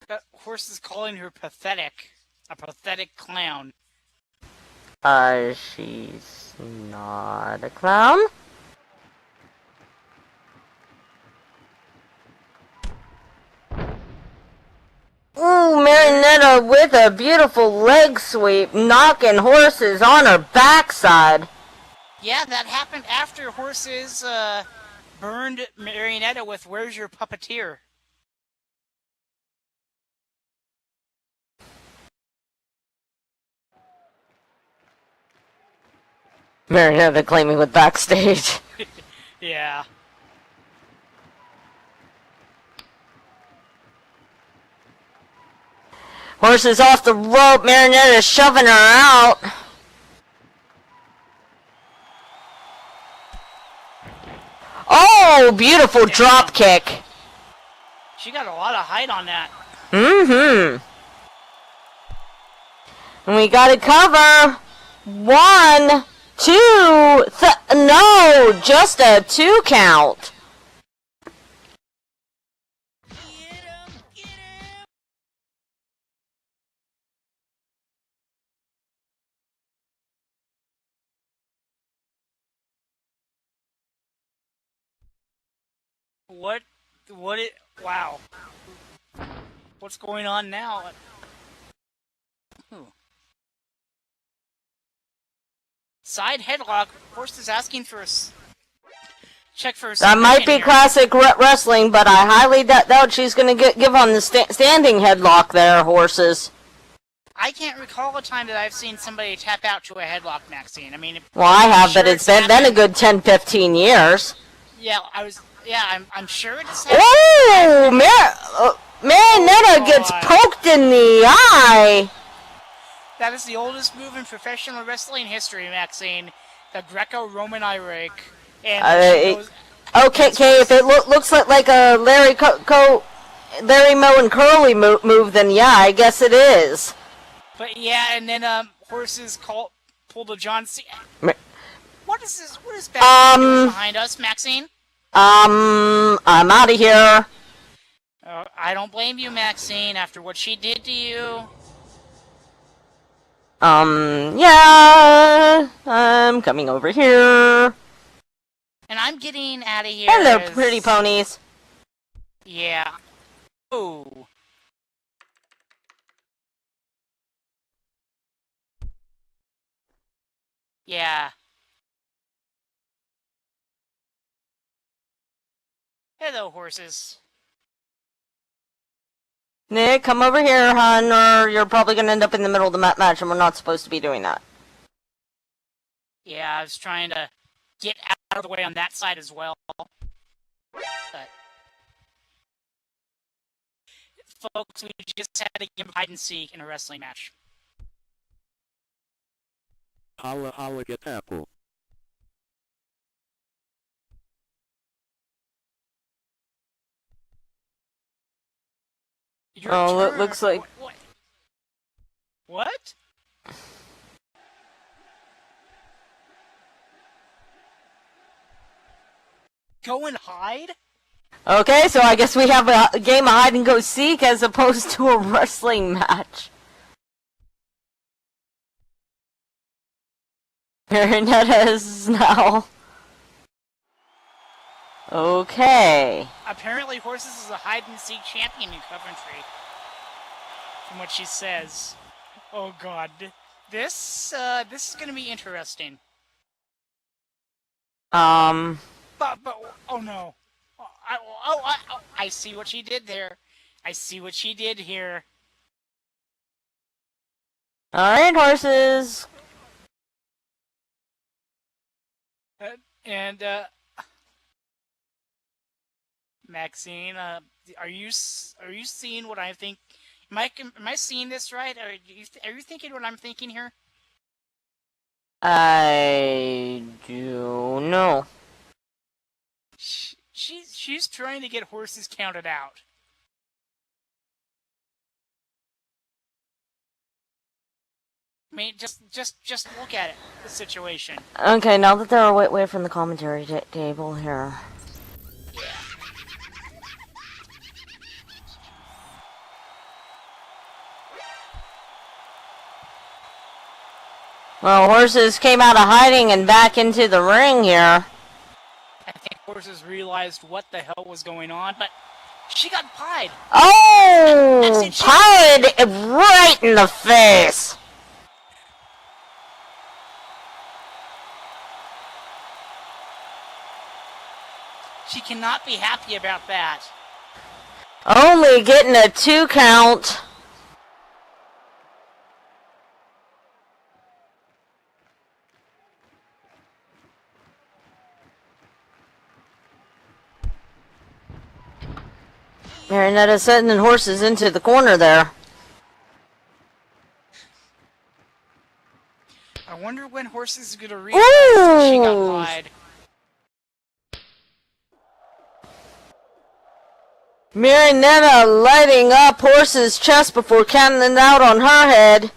That horse is calling her pathetic. A pathetic clown. She's not a clown? Ooh, Marionetta with a beautiful leg sweep, knocking Horses on her backside. Yeah, that happened after Horses, burned Marionetta with Where's Your Puppeteer? Marionetta claiming with backstage. Yeah. Horse is off the rope. Marinette is shoving her out. Oh, beautiful drop kick. She got a lot of height on that. Mm-hmm. And we got to cover. 1, 2, no, just a 2 count. Wow. What's going on now? Side headlock. Horse is asking for a check for a That might be here. classic wrestling, but I highly doubt she's going to give on the standing headlock there, Horses. I can't recall a time that I've seen somebody tap out to a headlock, Maxine. I mean, Well, I have, sure but it's been a good 10-15 years. Yeah, I'm sure it's happened. Oh, Marinetta gets poked in the eye. That is the oldest move in professional wrestling history, Maxine. The Greco-Roman eye rake. And okay, if it looks like a Larry Moe and Curly move, then yeah, I guess it is. But yeah, and then Horses pulled a John C. What is this? What is behind us, Maxine? I'm out of here. I don't blame you, Maxine, after what she did to you. Yeah, I'm coming over here. And I'm getting out of here. Hello, pretty ponies. Yeah. Ooh. Yeah. Hello, Horses. Nick, come over here, hon, or you're probably going to end up in the middle of the match, and we're not supposed to be doing that. Yeah, I was trying to get out of the way on that side as well. But, folks, we just had a game of hide and seek in a wrestling match. Holla, holla, get apple. Your it turn. looks like... What? Go and hide? Okay, so I guess we have a game of hide and go seek as opposed to a wrestling match. Marinetta is now... Okay. Apparently Horses is a hide-and-seek champion in Coventry. From what she says. Oh god. This is gonna be interesting. But, oh no. I see what she did there. I see what she did here. Alright, Horses. Maxine, are you seeing what I think? Am I seeing this right? Are you thinking what I'm thinking here? I do know. She's trying to get Horses counted out. I mean, just look at it, the situation. Okay, now that they're away from the commentary table here. Well, Horses came out of hiding and back into the ring here. I think Horses realized what the hell was going on, but she got pied. Oh! Pied right in the face! She cannot be happy about that. Only getting a 2 count. Marinetta sending Horses into the corner there. wonder when Horses is gonna realize that she got pied. Marinetta lighting up Horse's chest before counting it out on her head.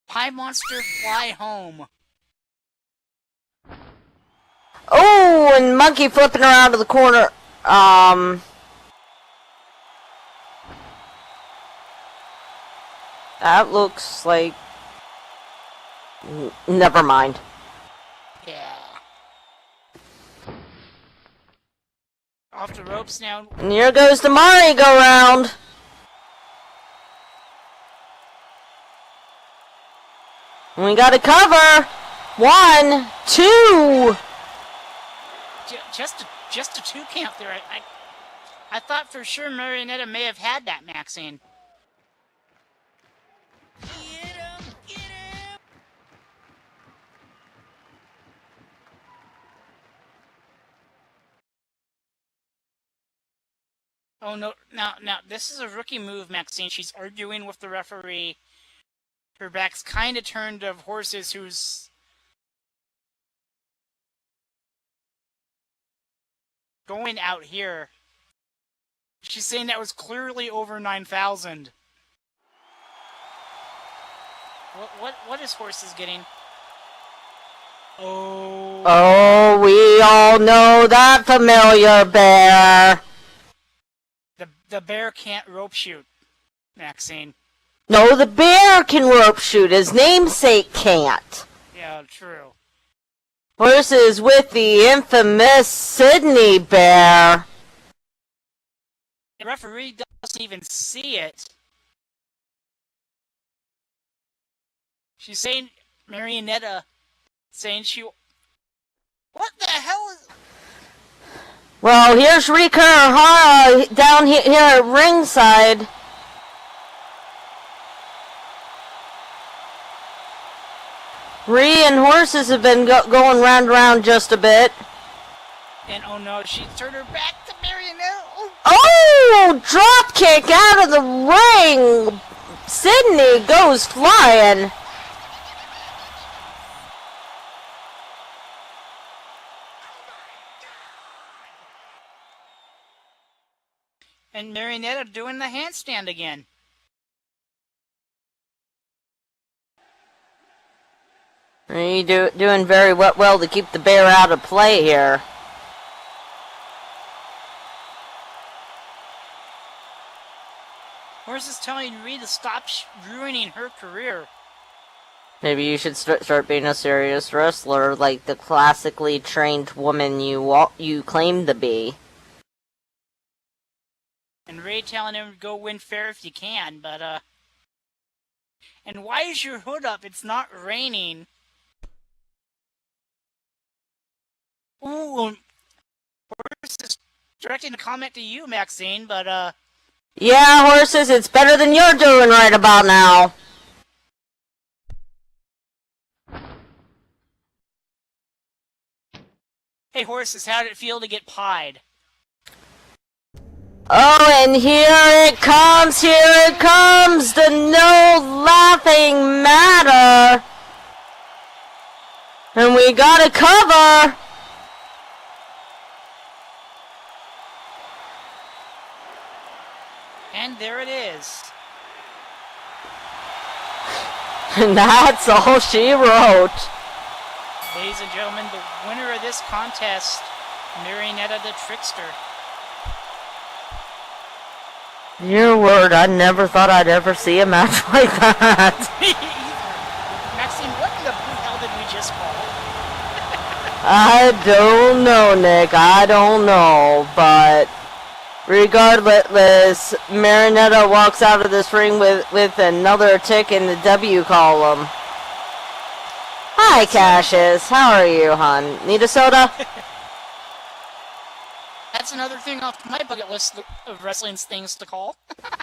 Pie monster, fly home. Oh, and Monkey flipping her out of the corner. That looks like... Never mind. Yeah. Off the ropes now. And here goes the merry-go-round. We got a cover. 1, 2. Just a 2 count there. I thought for sure Marionetta may have had that, Maxine. Get him! Get him! Oh no! Now, this is a rookie move, Maxine. She's arguing with the referee. Her back's kind of turned of Horses, who's going out here. She's saying that was clearly over 9,000. What is Horses getting? Oh. Oh, we all know that familiar bear. The bear can't rope shoot, Maxine. No, the bear can rope shoot. His namesake can't. Yeah, true. Horses with the infamous Sydney bear. The referee doesn't even see it. She's saying, Marionetta, saying she... What the hell is... Well, here's Rika Hara down here at ringside. Ree and Horses have been going round and round just a bit. And oh no, she turned her back to Marionetta. Oh, drop kick out of the ring. Sydney goes flying. And Marionetta doing the handstand again. You doing very well to keep the bear out of play here. Horse is telling Ree to stop ruining her career. Maybe you should start being a serious wrestler like the classically trained woman you claim to be. And Ray telling him to go win fair if you can, but, And why is your hood up? It's not raining. Ooh, Horse is directing a comment to you, Maxine, but, Yeah, Horses, it's better than you're doing right about now. Hey, Horses, how did it feel to get pied? Oh, and here it comes, the no laughing matter. And we got a cover. And there it is. And that's all she wrote. Ladies and gentlemen, the winner of this contest, Marionetta the Trickster. Your word, I never thought I'd ever see a match like that. Maxine, what in the blue hell did we just call? I don't know, Nick. I don't know. But regardless, Marinetta walks out of this ring with another tick in the W column. Hi, Cassius. How are you, hon? Need a soda? That's another thing off my bucket list of wrestling's things to call.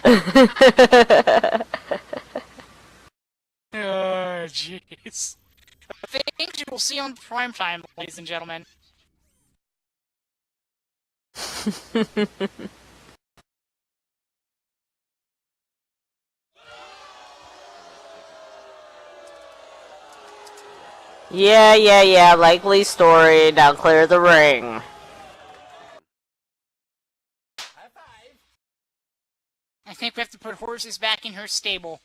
Oh, jeez. Things you will see on primetime, ladies and gentlemen. Yeah, likely story. Now clear the ring. I think we have to put horses back in her stable.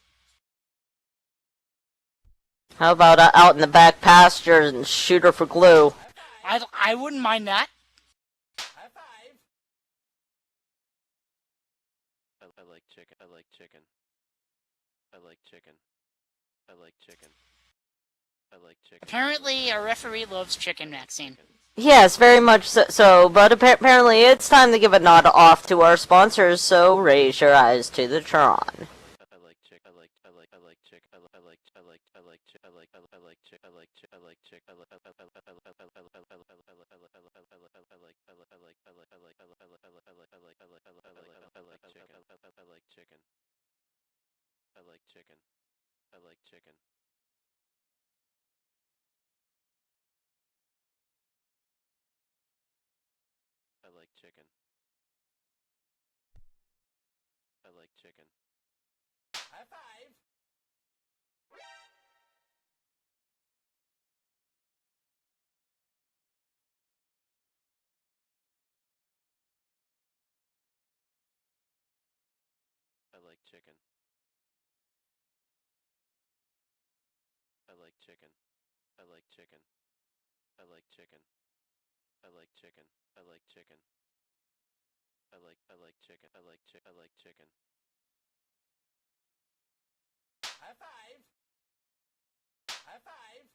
How about out in the back pasture and shoot her for glue? I wouldn't mind that. I like chicken. I like chicken. I like chicken. I like chicken. I like chicken. Apparently, our referee loves chicken, Maxine. Yes, very much so, but apparently it's time to give a nod off to our sponsors, so raise your eyes to the Tron. I like chick. I like chick. I like chick. I like chick. I like chick. I like chick. I like chicken. I like chicken. I like chicken. I like chicken. I like chicken. High five! I like chicken. I like chicken. I like chicken. I like chicken. I like chicken. I like chicken. I like chicken. I like chicken. High five! High five!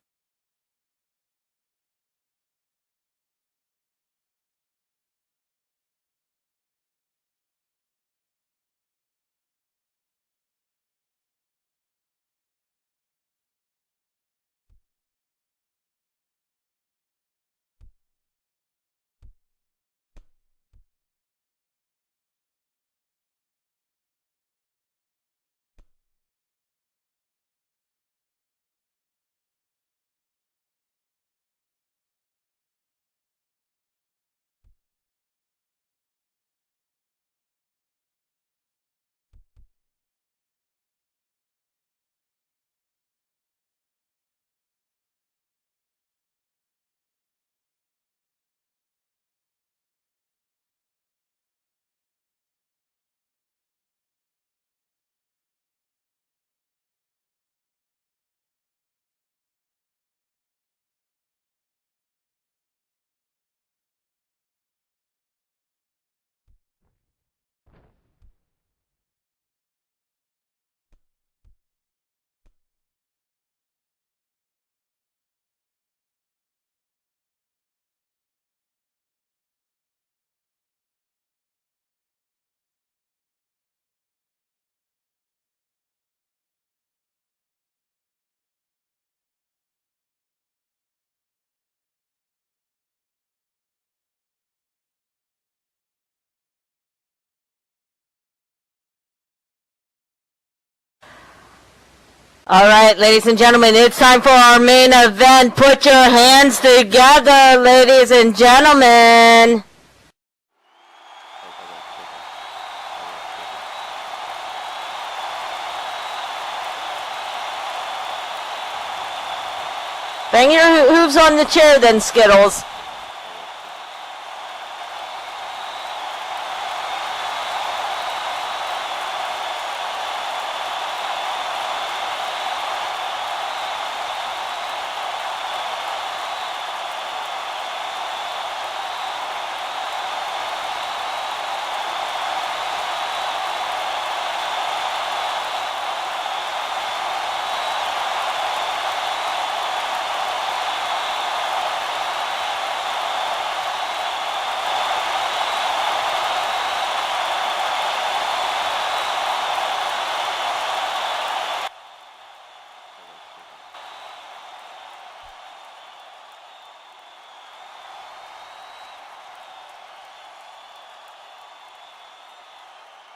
Alright, ladies and gentlemen, it's time for our main event. Put your hands together, ladies and gentlemen. Bang your hooves on the chair then, Skittles.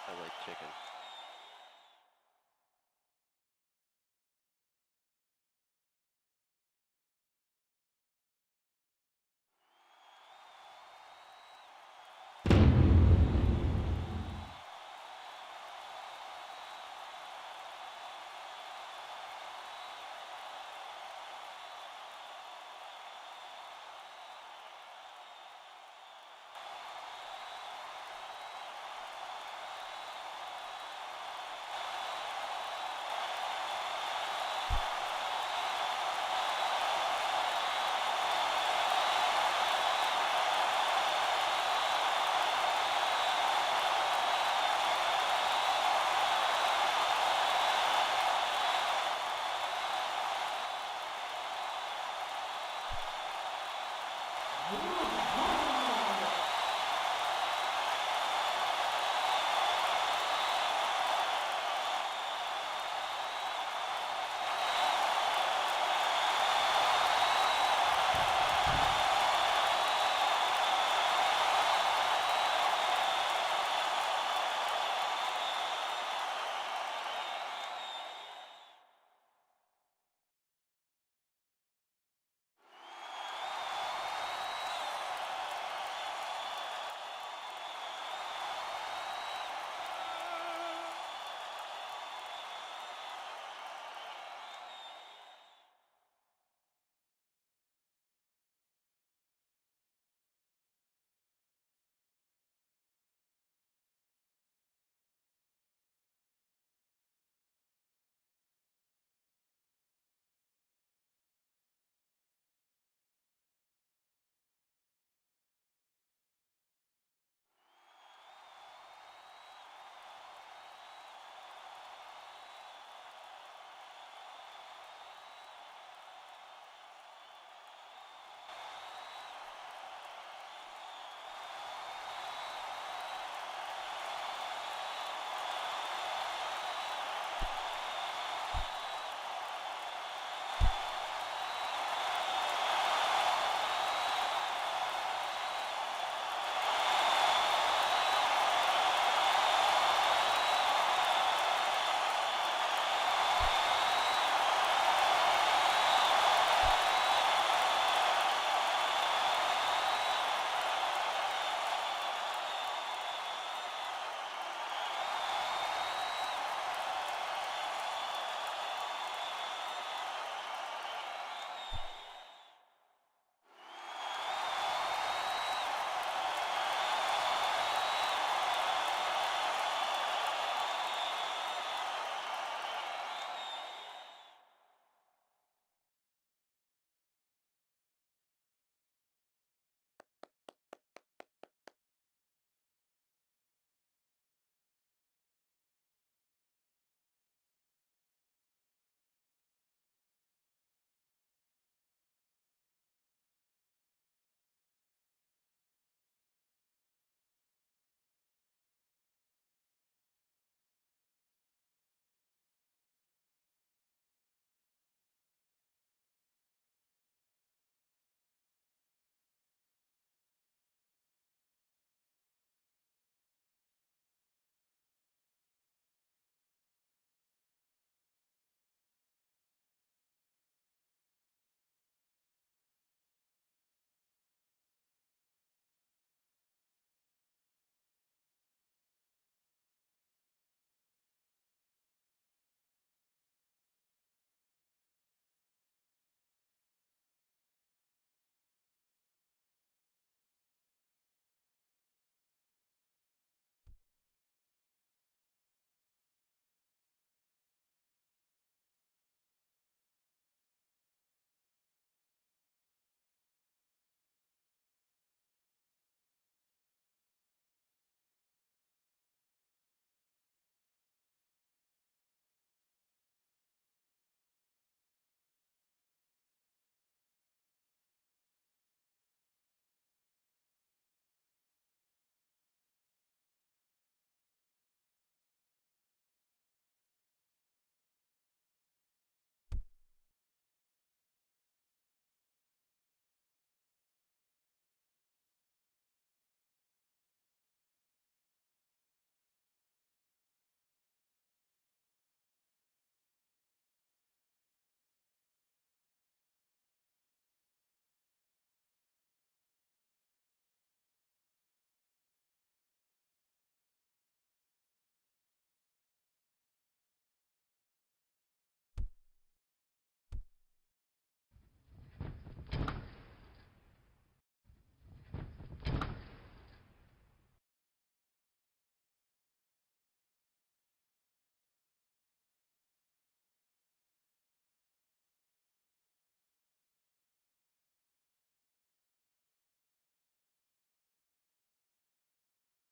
I like chicken.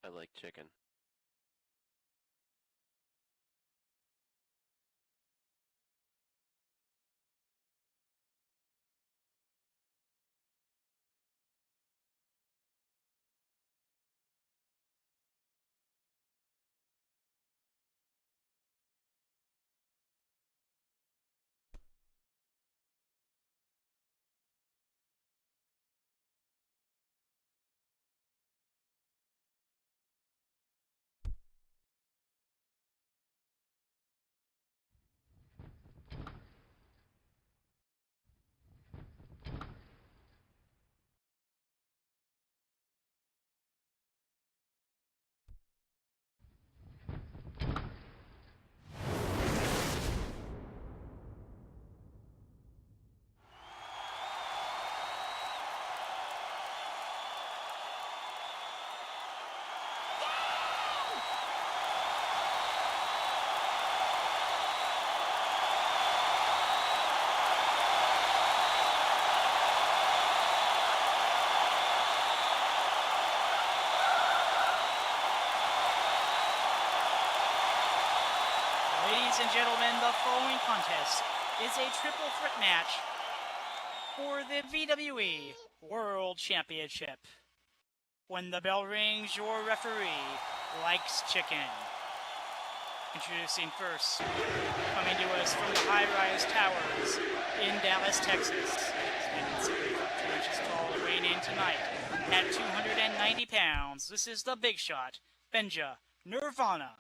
I like chicken. Ladies and gentlemen, the following contest is a triple threat match for the VWE World Championship. When the bell rings, your referee likes chicken. Introducing first, coming to us from the high-rise towers in Dallas, Texas. Standing 7 foot 2 inches tall, weighing in tonight at 290 pounds. This is the big shot, Benja Nirvana.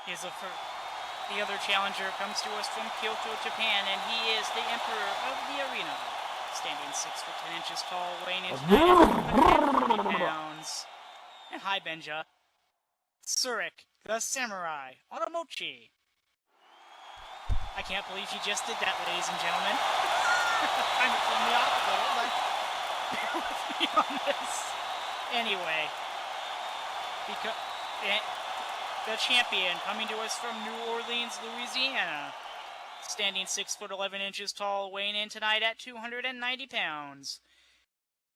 The other challenger comes to us from Kyoto, Japan, and he is the Emperor of the Arena. Standing 6 foot 10 inches tall, weighing in at 240 pounds. And hi, Benja. Surik, the Samurai, Automochi. I can't believe he just did that, ladies and gentlemen. Kind of threw me off a little, but bear with me on this. Anyway, because... the champion coming to us from New Orleans, Louisiana. Standing 6 foot 11 inches tall, weighing in tonight at 290 pounds.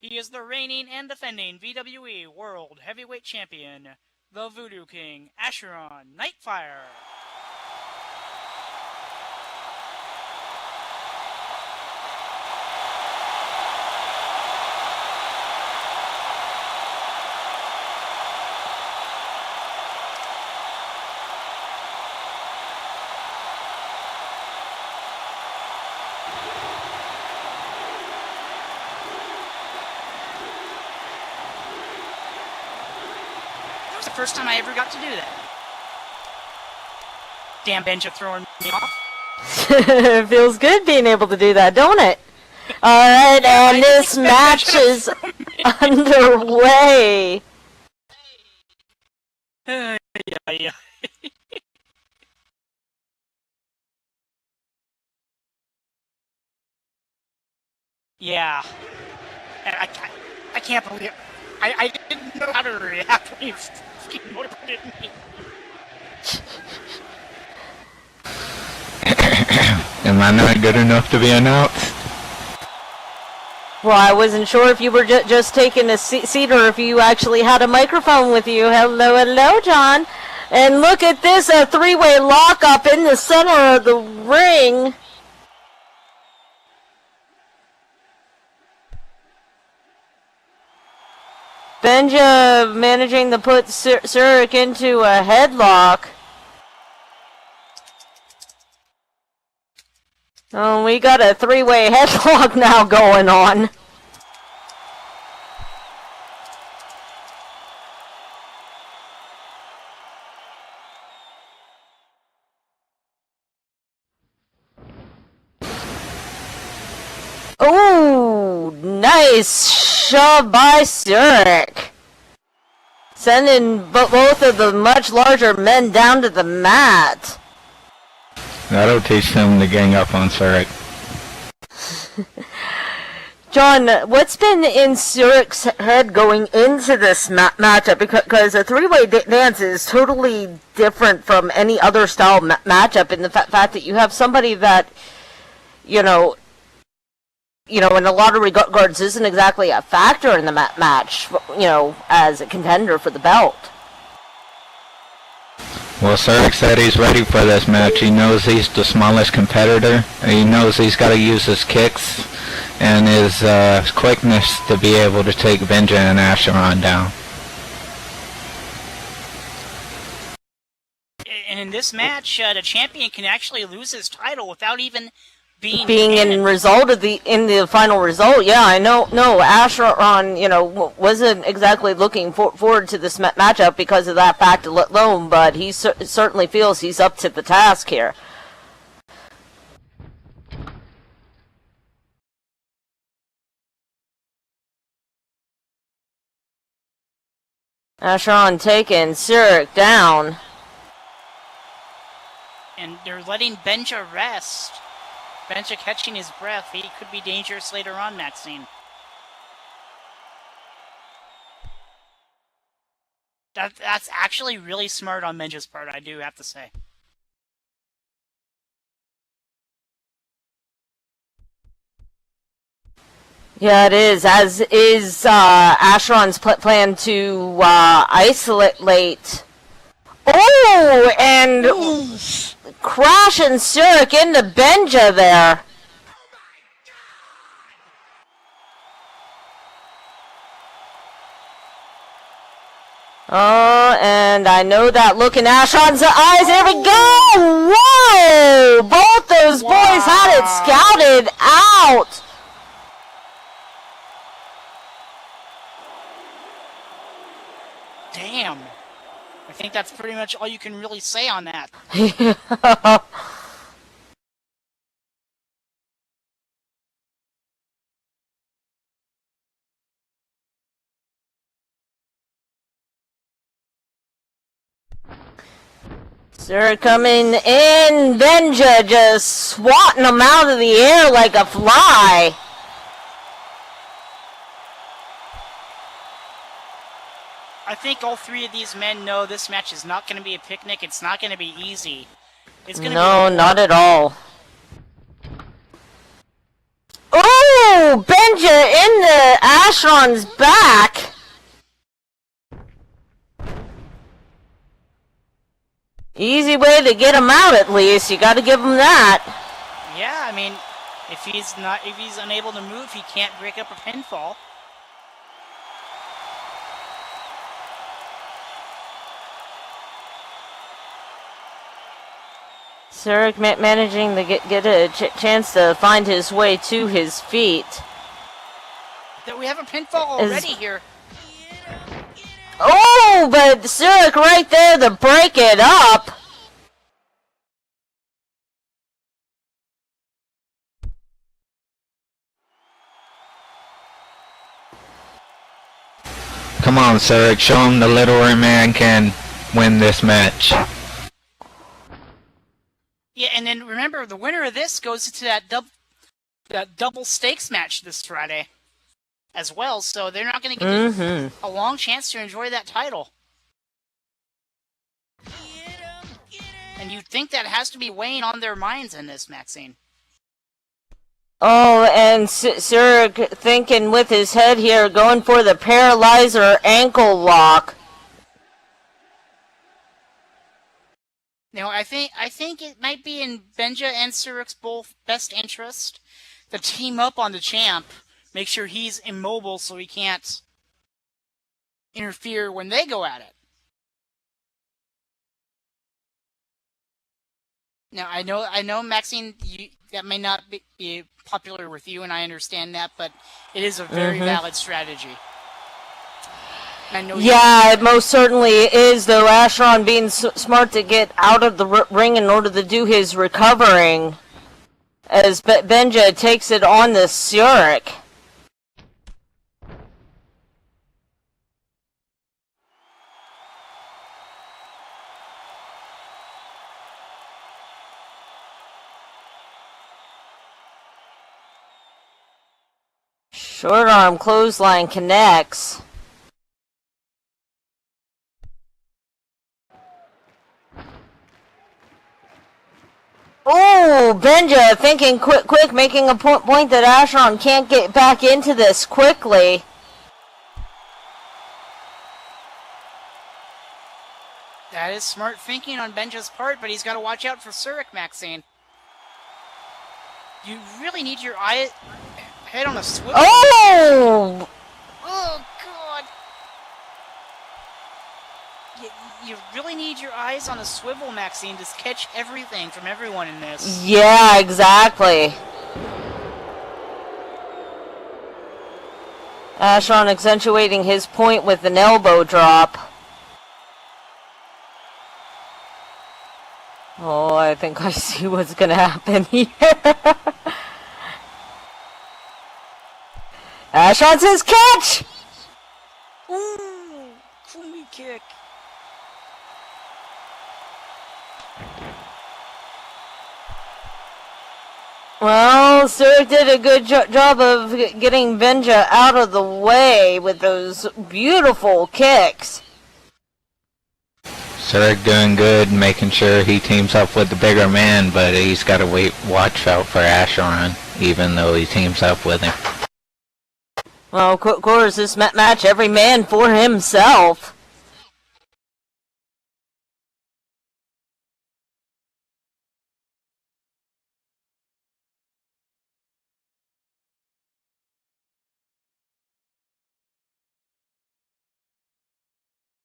He is the reigning and defending VWE World Heavyweight Champion, the Voodoo King, Acheron Nightfire. First time I ever got to do that. Damn, Benja throwing me off. It feels good being able to do that, don't it? Alright, and this match is underway. Yeah. And I can't believe it. I didn't know how to react when you fucking motivated me. Am I not good enough to be announced? Well, I wasn't sure if you were just taking a seat or if you actually had a microphone with you. Hello, hello, John. And look at this, a three-way lockup in the center of the ring. Benja managing to put Surik into a headlock. Oh, we got a three-way headlock now going on. Ooh, nice shove by Surik. Sending both of the much larger men down to the mat. That'll teach them to gang up on Surik. John, what's been in Surik's head going into this matchup? Because a three-way dance is totally different from any other style matchup in the fact that you have somebody that, you know, you know, in a lot of regards, isn't exactly a factor in the match, you know, as a contender for the belt. Well, Sarek said he's ready for this match. He knows he's the smallest competitor. He knows he's got to use his kicks and his quickness to be able to take Benja and Asheron down. And in this match, the champion can actually lose his title without even being in result of in the final result. Yeah, I know. No, Asheron, you know, wasn't exactly looking forward to this matchup because of that fact alone, but he certainly feels he's up to the task here. Asheron taking Zarrakan down. And they're letting Benja rest. Benja catching his breath. He could be dangerous later on, Maxine. That's actually really smart on Benja's part, I do have to say. Yeah, it is. As is Asheron's plan to isolate. Oh, and crashing Zarrakan into Benja there. Oh, and I know that look in Asheron's eyes. Here we go! Whoa! Both those boys had it scouted out. Damn. I think that's pretty much all you can really say on that. Zarrakan coming in, Benja just swatting him out of the air like a fly. I think all three of these men know this match is not going to be a picnic. It's not going to be easy. It's going to be not at all. Oh, Benja into Asheron's back. Easy way to get him out, at least. You got to give him that. Yeah, I mean, if he's unable to move, he can't break up a pinfall. Zarrakan managing to get a chance to find his way to his feet. That we have a pinfall already here. Oh, but Zarrakan right there to break it up. Come on, Zarrakan, show him the littler man can win this match. Yeah, and then remember, the winner of this goes into that double stakes match this Friday as well, so they're not going to get a long chance to enjoy that title. And you'd think that has to be weighing on their minds in this, Maxine. Oh, and Zarrakan thinking with his head here, going for the paralyzer ankle lock. Now, I think it might be in Benja and Zarrakan's both best interest to team up on the champ, make sure he's immobile so he can't interfere when they go at it. Now, I know, Maxine, that may not be popular with you, and I understand that, but it is a very valid strategy. I know it most certainly is, though. Asheron being smart to get out of the ring in order to do his recovering, as Benja takes it on the Zarrakan. Short arm clothesline connects. Oh, Benja thinking quick, making a point that Asheron can't get back into this quickly. That is smart thinking on Benja's part, but he's got to watch out for Surik, Maxine. You really need your head on a swivel. Oh! Oh, God. You really need your eyes on a swivel, Maxine, to catch everything from everyone in this. Yeah, exactly. Asheron accentuating his point with an elbow drop. Oh, I think I see what's gonna happen here. Asheron's his catch! Ooh, Kumi kick. Well, Surik did a good job of getting Benja out of the way with those beautiful kicks. Zurich doing good, making sure he teams up with the bigger man, but he's got to watch out for Asheron, even though he teams up with him. Well, of course, this match, every man for himself.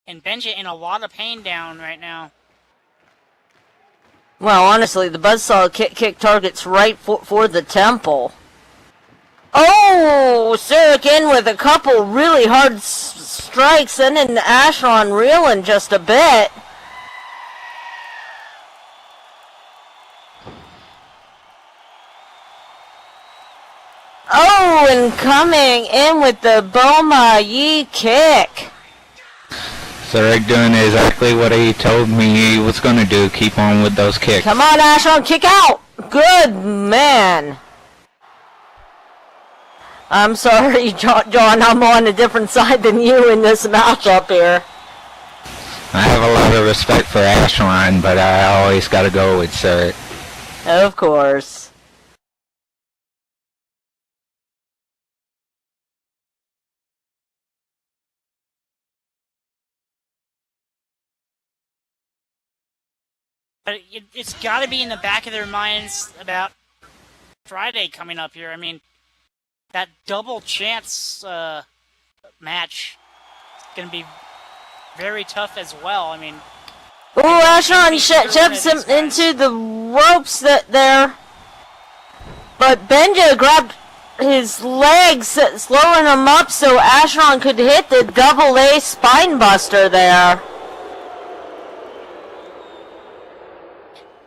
And Benja in a lot of pain down right now. Well, honestly, the buzzsaw kick targets right for the temple. Oh, Surik in with a couple really hard strikes, sending Asheron reeling just a bit. Oh, and coming in with the Boma Yi kick. Zurich doing exactly what he told me he was going to do, keep on with those kicks. Come on, Asheron, kick out! Good man. I'm sorry, John, I'm on a different side than you in this matchup here. I have a lot of respect for Asheron, but I always got to go with Zurich. Of course. But it's got to be in the back of their minds about Friday coming up here. I mean, that double chance match is going to be very tough as well. I mean, Ooh, Asheron shoves him into the ropes there. But Benja grabbed his legs, slowing him up so Asheron could hit the double A spine buster there.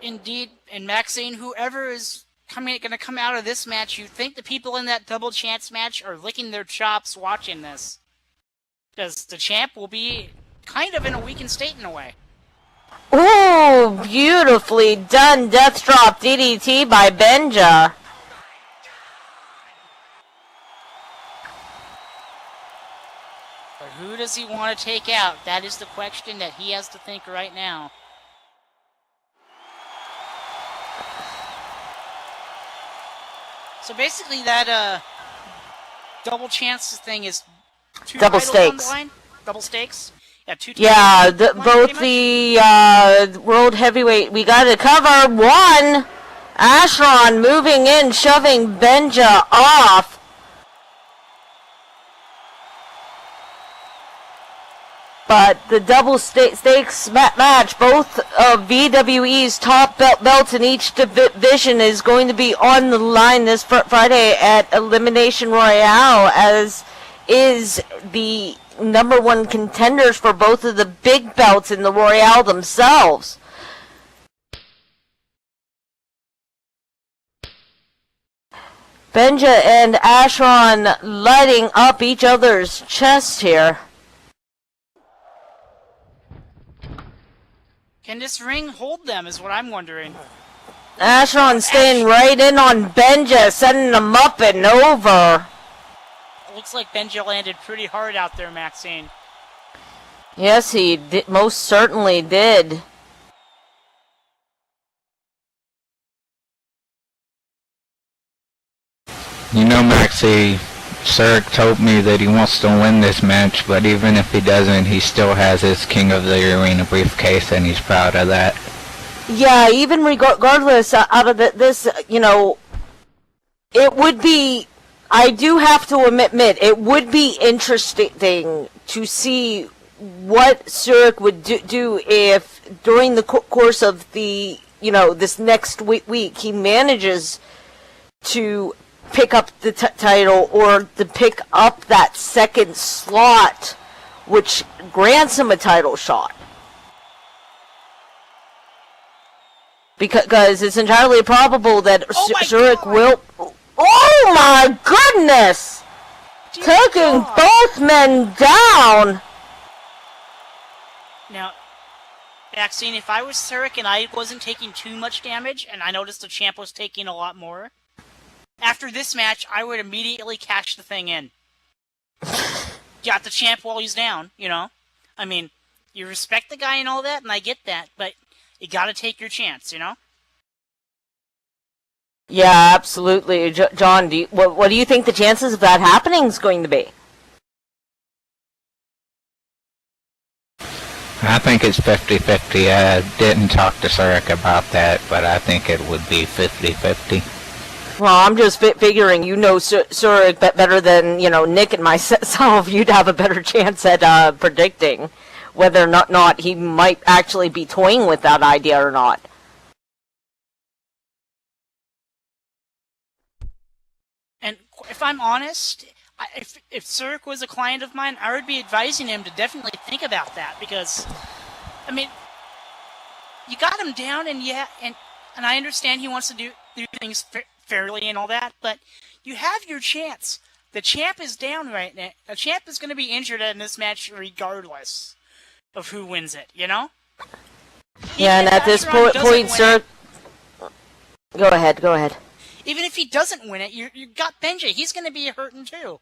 Indeed, and Maxine, whoever is going to come out of this match, you think the people in that double chance match are licking their chops watching this. Because the champ will be kind of in a weakened state in a way. Ooh, beautifully done death drop DDT by Benja. But who does he want to take out? That is the question that he has to think right now. So basically that double chance thing is two Double titles on the stakes. line? Double stakes? Yeah, two titles Yeah, on the line, both pretty much? the world heavyweight. We got to cover one. Asheron moving in, shoving Benja off. But the double stakes match, both of VWE's top belts in each division is going to be on the line this Friday at Elimination Royale, as is the number one contenders for both of the big belts in the Royale themselves. Benja and Asheron lighting up each other's chest here. Can this ring hold them is what I'm wondering. Asheron staying right in on Benja, setting him up and over. It looks like Benja landed pretty hard out there, Maxine. Yes, he most certainly did. You know, Maxie, Surik told me that he wants to win this match, but even if he doesn't, he still has his King of the Arena briefcase, and he's proud of that. Yeah, even regardless, out of this, you know, it would be, I do have to admit, it would be interesting to see what Surik would do if, during the course of the, you know, this next week, he manages to pick up the title, or to pick up that second slot, which grants him a title shot. Because it's entirely probable that Surik will... Oh my goodness! Taking both men down! Now, Maxine, if I was Surik and I wasn't taking too much damage, and I noticed the champ was taking a lot more, after this match, I would immediately cash the thing in. Got the champ while he's down, you know? I mean, you respect the guy and all that, and I get that, but you gotta take your chance, you know? Yeah, absolutely. John, what do you think the chances of that happening is going to be? I think it's 50-50. I didn't talk to Surik about that, but I think it would be 50-50. Well, I'm just figuring, you know, Surik better than, you know, Nick and myself. You'd have a better chance at predicting whether or not he might actually be toying with that idea or not. And if I'm honest, if Surik was a client of mine, I would be advising him to definitely think about that, because, I mean, you got him down, and I understand he wants to do things fairly and all that, but you have your chance. The champ is down right now. The champ is going to be injured in this match regardless of who wins it, you know? Yeah, and at this point, Surik... Go ahead. Even if he doesn't win it, you got Benji. He's going to be hurting too.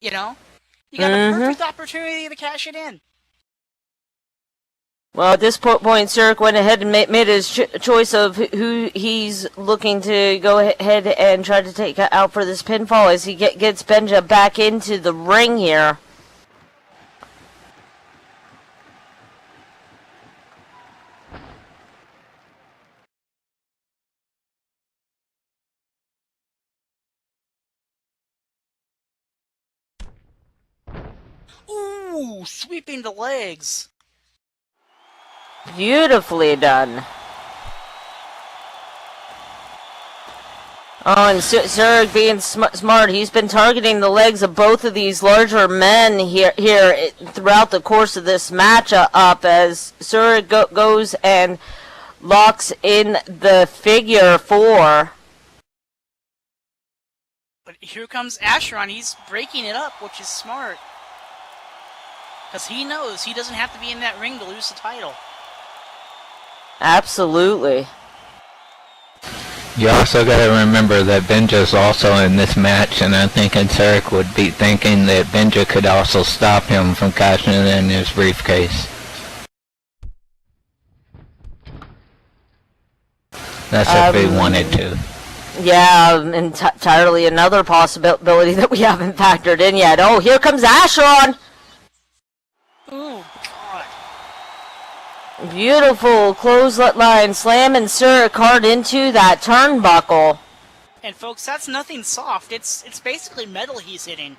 You know? You got a perfect opportunity to cash it in. Well, at this point, Surik went ahead and made his choice of who he's looking to go ahead and try to take out for this pinfall as he gets Benja back into the ring here. Ooh, sweeping the legs. Beautifully done. Oh, and Surik being smart, he's been targeting the legs of both of these larger men here throughout the course of this matchup as Surik goes and locks in the figure 4. But here comes Asheron. He's breaking it up, which is smart. Because he knows he doesn't have to be in that ring to lose the title. Absolutely. You also got to remember that Benja's also in this match, and I'm thinking Surik would be thinking that Benja could also stop him from cashing in his briefcase. That's if he wanted to. Yeah, entirely another possibility that we haven't factored in yet. Oh, here comes Asheron! Ooh, God. Beautiful clothesline slamming Surik hard into that turnbuckle. And folks, that's nothing soft. It's basically metal he's hitting.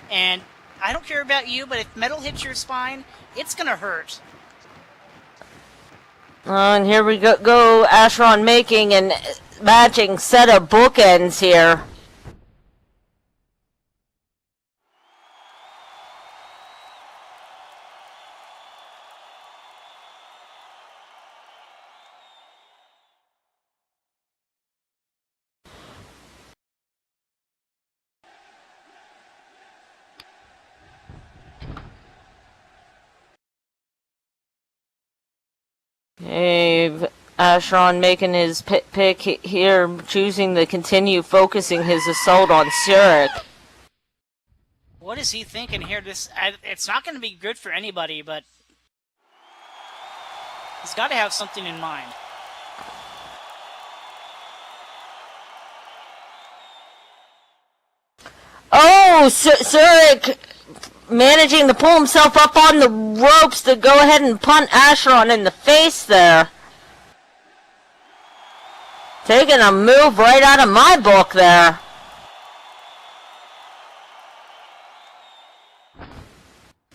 And I don't care about you, but if metal hits your spine, it's gonna hurt. And here we go, Asheron making and matching set of bookends here. Asheron making his pick here, choosing to continue focusing his assault on Surik. What is he thinking here? It's not going to be good for anybody, but he's got to have something in mind. Oh, Zurich managing to pull himself up on the ropes to go ahead and punt Asheron in the face there. Taking a move right out of my book there.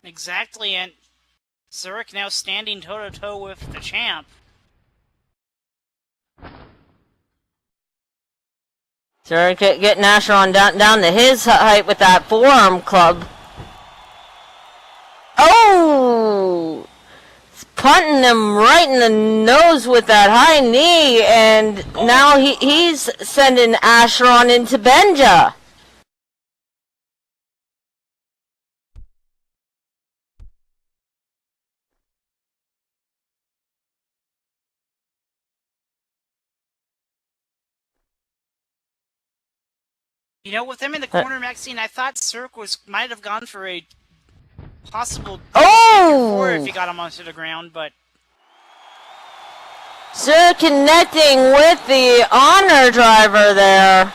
Exactly, and Zurich now standing toe-to-toe with the champ. Zurich getting Asheron down to his height with that forearm club. Oh! Punting him right in the nose with that high knee, and now he's sending Asheron into Benja. You know, with him in the corner, Maxine, I thought Cirque might have gone for a possible four if he got him onto the ground, but Cirque connecting with the honor driver there.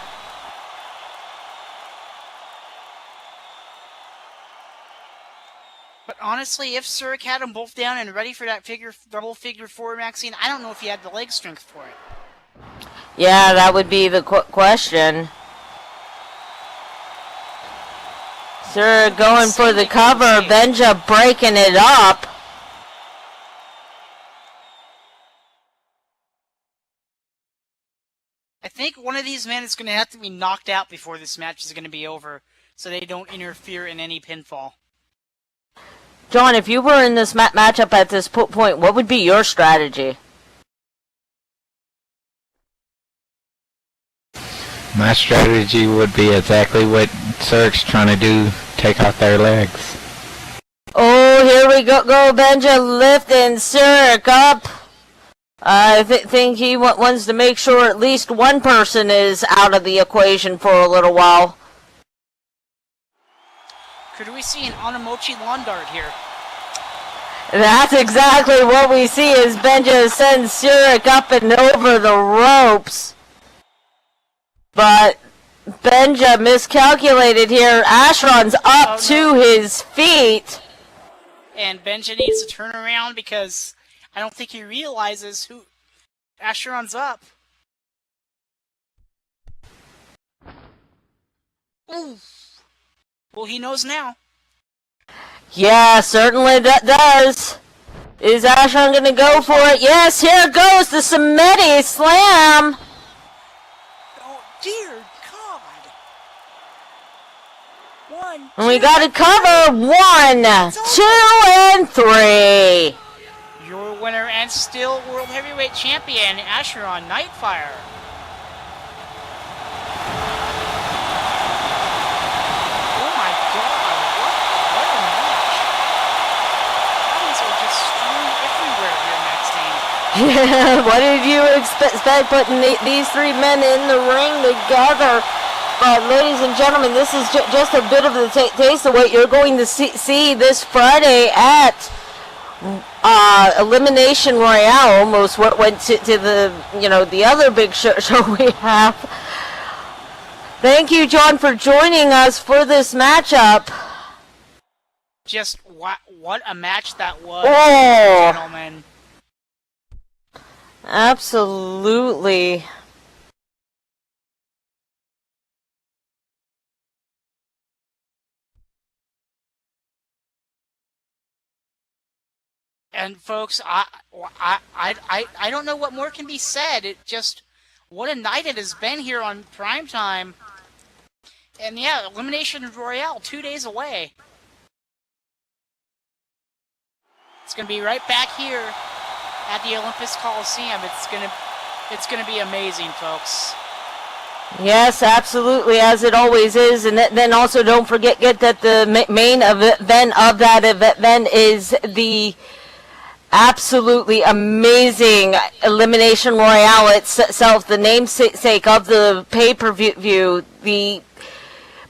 But honestly, if Cirque had them both down and ready for that double figure four, Maxine, I don't know if he had the leg strength for it. Yeah, that would be the question. Sir going for the cover, Benja breaking it up. I think one of these men is going to have to be knocked out before this match is going to be over, so they don't interfere in any pinfall. John, if you were in this matchup at this point, what would be your strategy? My strategy would be exactly what Cirque's trying to do, take out their legs. Oh, here we go, Benja lifting Cirque up. I think he wants to make sure at least one person is out of the equation for a little while. Could we see an Onamochi lawn dart here? That's exactly what we see as Benja sends Cirque up and over the ropes. But Benja miscalculated here. Asheron's up to his feet. And Benja needs to turn around because I don't think he realizes who Asheron's up. Ooh. Well, he knows now. Yeah, certainly that does. Is Asheron going to go for it? Yes, here goes the Samedi slam. Oh, dear God. One, And we got to cover 1, 2, and 3. Your winner and still World Heavyweight Champion, Asheron Nightfire. Oh my God, what a match. Bodies are just strewn everywhere here, Maxine. Yeah, what did you expect putting these three men in the ring together? But ladies and gentlemen, this is just a bit of the taste of what you're going to see this Friday at Elimination Royale. Almost what went to the the other big show we have. Thank you, John, for joining us for this matchup. Just what a match that was, Oh, gentlemen. Absolutely. And folks, I don't know what more can be said. It just, what a night it has been here on Primetime. And yeah, Elimination Royale, 2 days away. It's gonna be right back here at the Olympus Coliseum. It's gonna be amazing, folks. Yes, absolutely, as it always is. And then also don't forget that the main event of that event is the absolutely amazing Elimination Royale itself, the namesake of the pay-per-view, the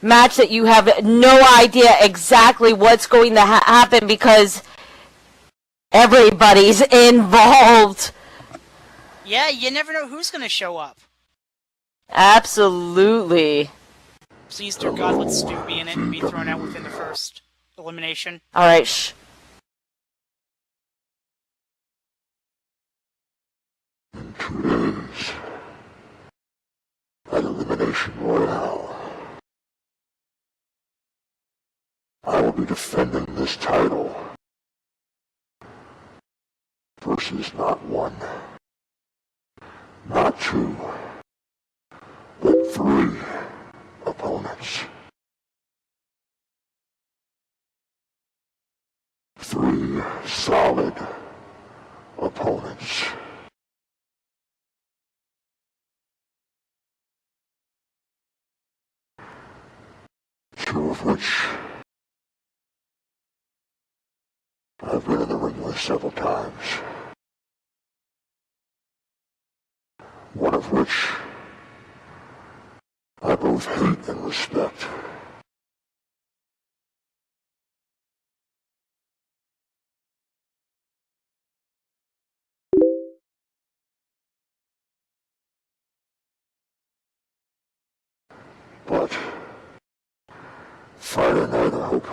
match that you have no idea exactly what's going to happen because everybody's involved. Yeah, you never know who's going to show up. Absolutely. Please, dear God, let Stu be in it and be thrown out within the first elimination. Alright, shh. In 2 days, at Elimination Royale, I will be defending this title versus not 1, not 2, but 3 opponents. 3 solid opponents. 2 of which I've been in the ring with several times. 1 of which I both hate and respect. But Friday night, I hope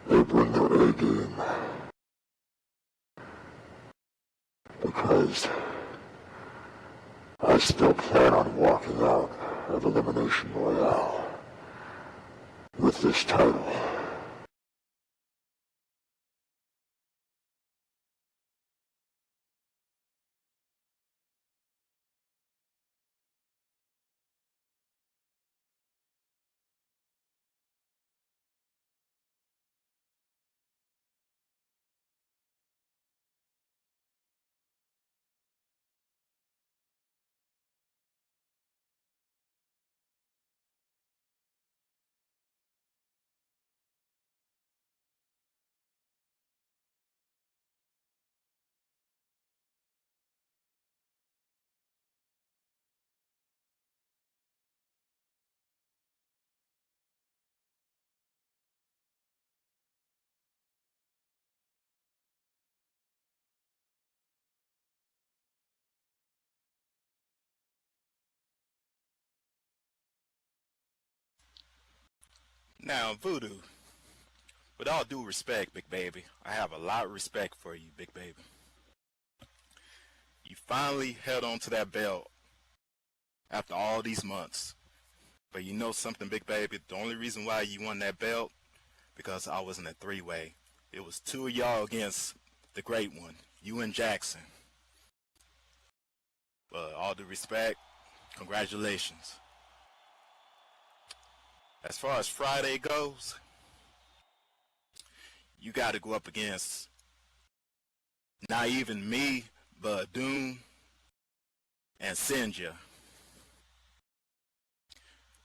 they bring their A game, because I still plan on walking out of Elimination Royale with this title. Now, Voodoo, with all due respect, Big Baby, I have a lot of respect for you, Big Baby. You finally held on to that belt after all these months. But you know something, Big Baby? The only reason why you won that belt, because I was in a 3-way. It was 2 of y'all against the great one, you and Jackson. But all due respect, congratulations. As far as Friday goes, you got to go up against not even me, but Doom and Sinja.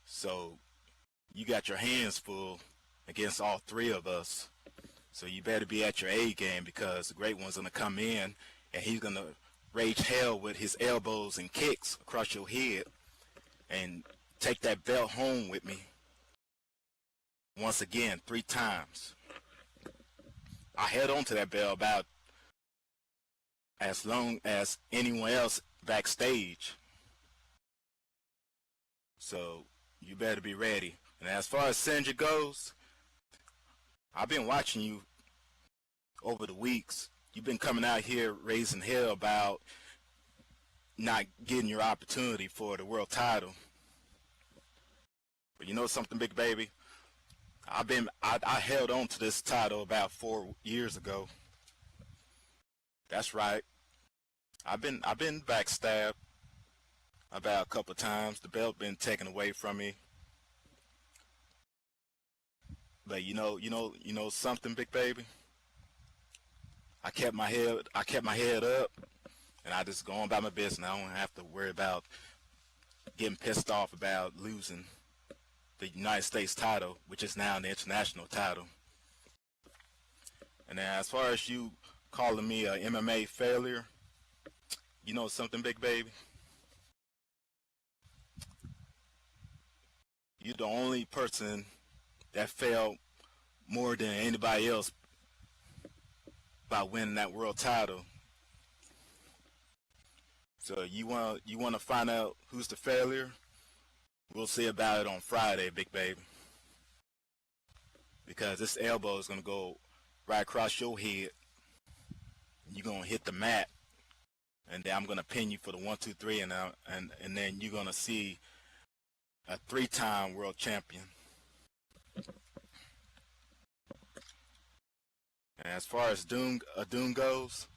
So you got your hands full against all 3 of us. So you better be at your A game, because the great one's going to come in and he's going to rage hell with his elbows and kicks across your head and take that belt home with me. Once again, 3 times. I held on to that belt about as long as anyone else backstage. So you better be ready. And as far as Sinja goes, I've been watching you over the weeks. You've been coming out here raising hell about not getting your opportunity for the world title. But you know something, Big Baby? I held on to this title about 4 years ago. That's right. I've been backstabbed about a couple of times. The belt been taken away from me. But you know something, Big Baby? I kept my head up, and I just go on about my business. I don't have to worry about getting pissed off about losing the United States title, which is now the international title. And then as far as you calling me a MMA failure, you know something, Big Baby? You're the only person that failed more than anybody else by winning that world title. So you want to find out who's the failure? We'll see about it on Friday, big baby. Because this elbow is going to go right across your head. You're going to hit the mat. And then I'm going to pin you for the 1, 2, 3. And then you're going to see a 3-time world champion. And as far as Doom goes,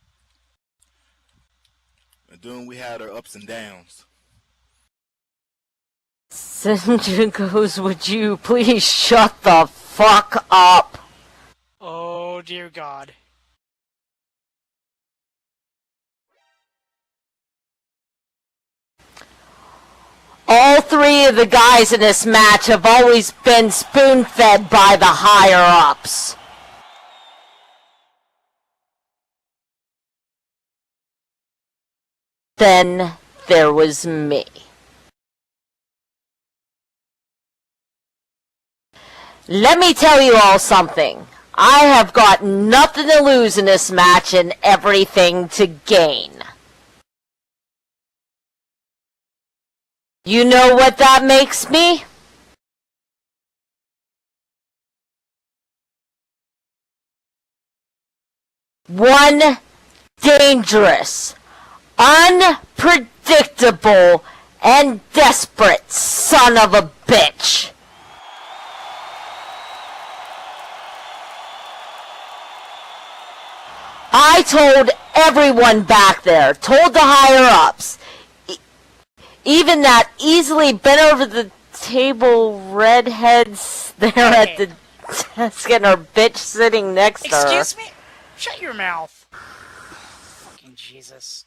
Doom, we had our ups and downs. Sinjin goes, would you please shut the fuck up? Oh, dear God. All 3 of the guys in this match have always been spoon-fed by the higher-ups. Then there was me. Let me tell you all something. I have got nothing to lose in this match and everything to gain. You know what that makes me? One dangerous, unpredictable, and desperate son of a bitch. I told everyone back there, told the higher-ups, even that easily bent over the table redheads there at the desk and her bitch sitting next to her. Excuse me? Shut your mouth. Fucking Jesus.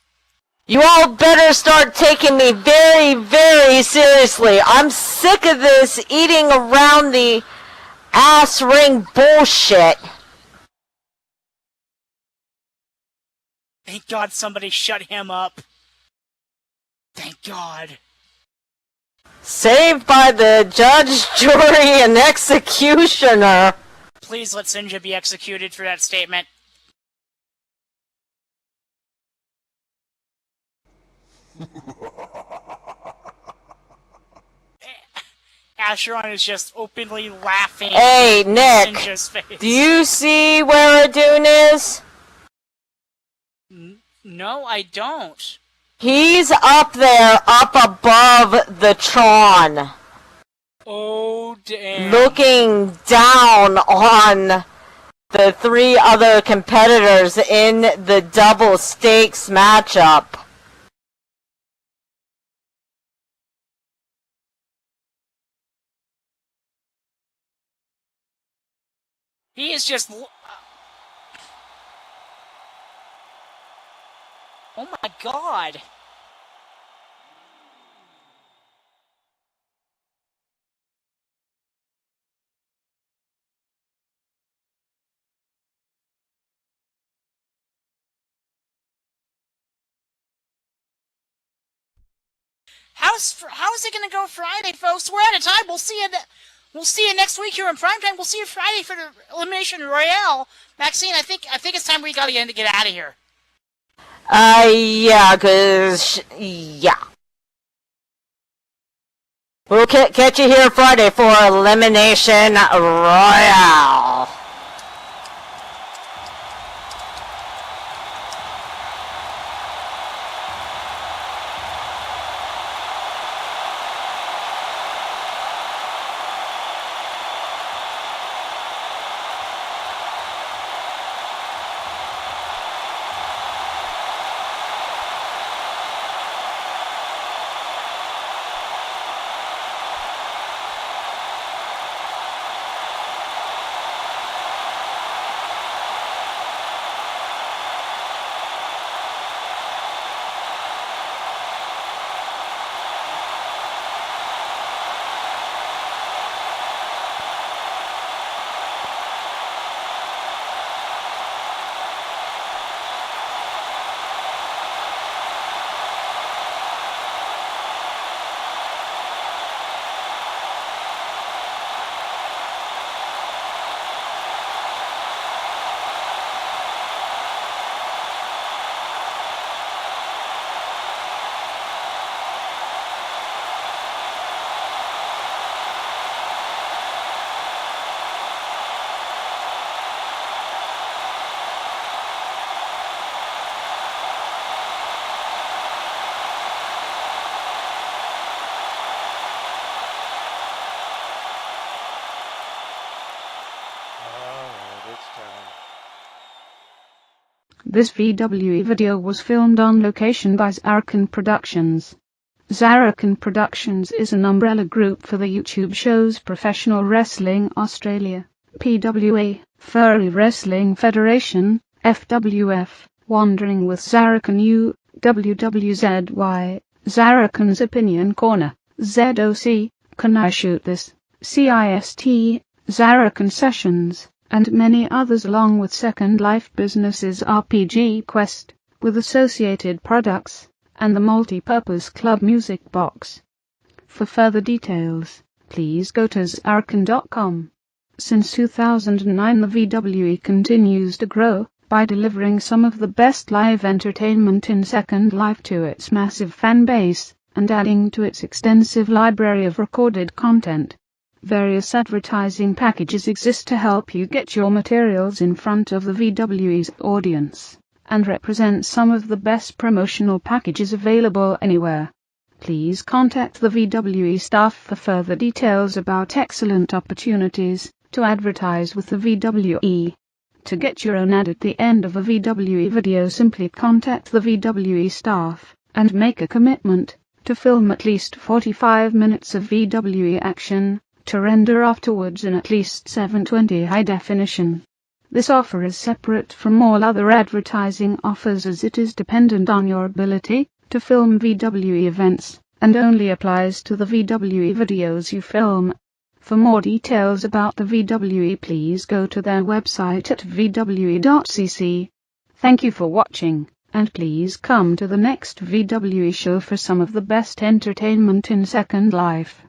You all better start taking me very, very seriously. I'm sick of this eating around the ass ring bullshit. Thank God somebody shut him up. Thank God. Saved by the judge, jury, and executioner. Please let Sinja be executed for that statement. Asheron is just openly laughing. Hey, Nick, Sinja's face. do you see where Adun is? No, I don't. He's up there, up above the Tron, Oh, damn. looking down on the 3 other competitors in the double stakes matchup. He is just... Oh my God. How is it gonna go Friday, folks? We're out of time. We'll see you next week here in primetime. We'll see you Friday for the Elimination Royale. Maxine, I think it's time we gotta get out of here. Yeah, yeah. We'll catch you here Friday for Elimination Royale. turn. This VWE video was filmed on location by Zarrakan Productions. Zarrakan Productions is an umbrella group for the YouTube shows Professional Wrestling Australia, PWA, Furry Wrestling Federation, FWF, Wandering with Zarrakan U, WWZY, Zarrakan's Opinion Corner, ZOC, Can I Shoot This, CIST, Zarrakan Sessions, and many others, along with Second Life Businesses RPG Quest, with associated products, and the Multi-Purpose Club Music Box. For further details, please go to zarrakan.com. Since 2009, the VWE continues to grow by delivering some of the best live entertainment in Second Life to its massive fan base, and adding to its extensive library of recorded content. Various advertising packages exist to help you get your materials in front of the VWE's audience, and represent some of the best promotional packages available anywhere. Please contact the VWE staff for further details about excellent opportunities to advertise with the VWE. To get your own ad at the end of a VWE video, simply contact the VWE staff and make a commitment to film at least 45 minutes of VWE action, to render afterwards in at least 720 high definition. This offer is separate from all other advertising offers, as it is dependent on your ability to film VWE events, and only applies to the VWE videos you film. For more details about the VWE, please go to their website at vwe.cc. Thank you for watching, and please come to the next VWE show for some of the best entertainment in Second Life.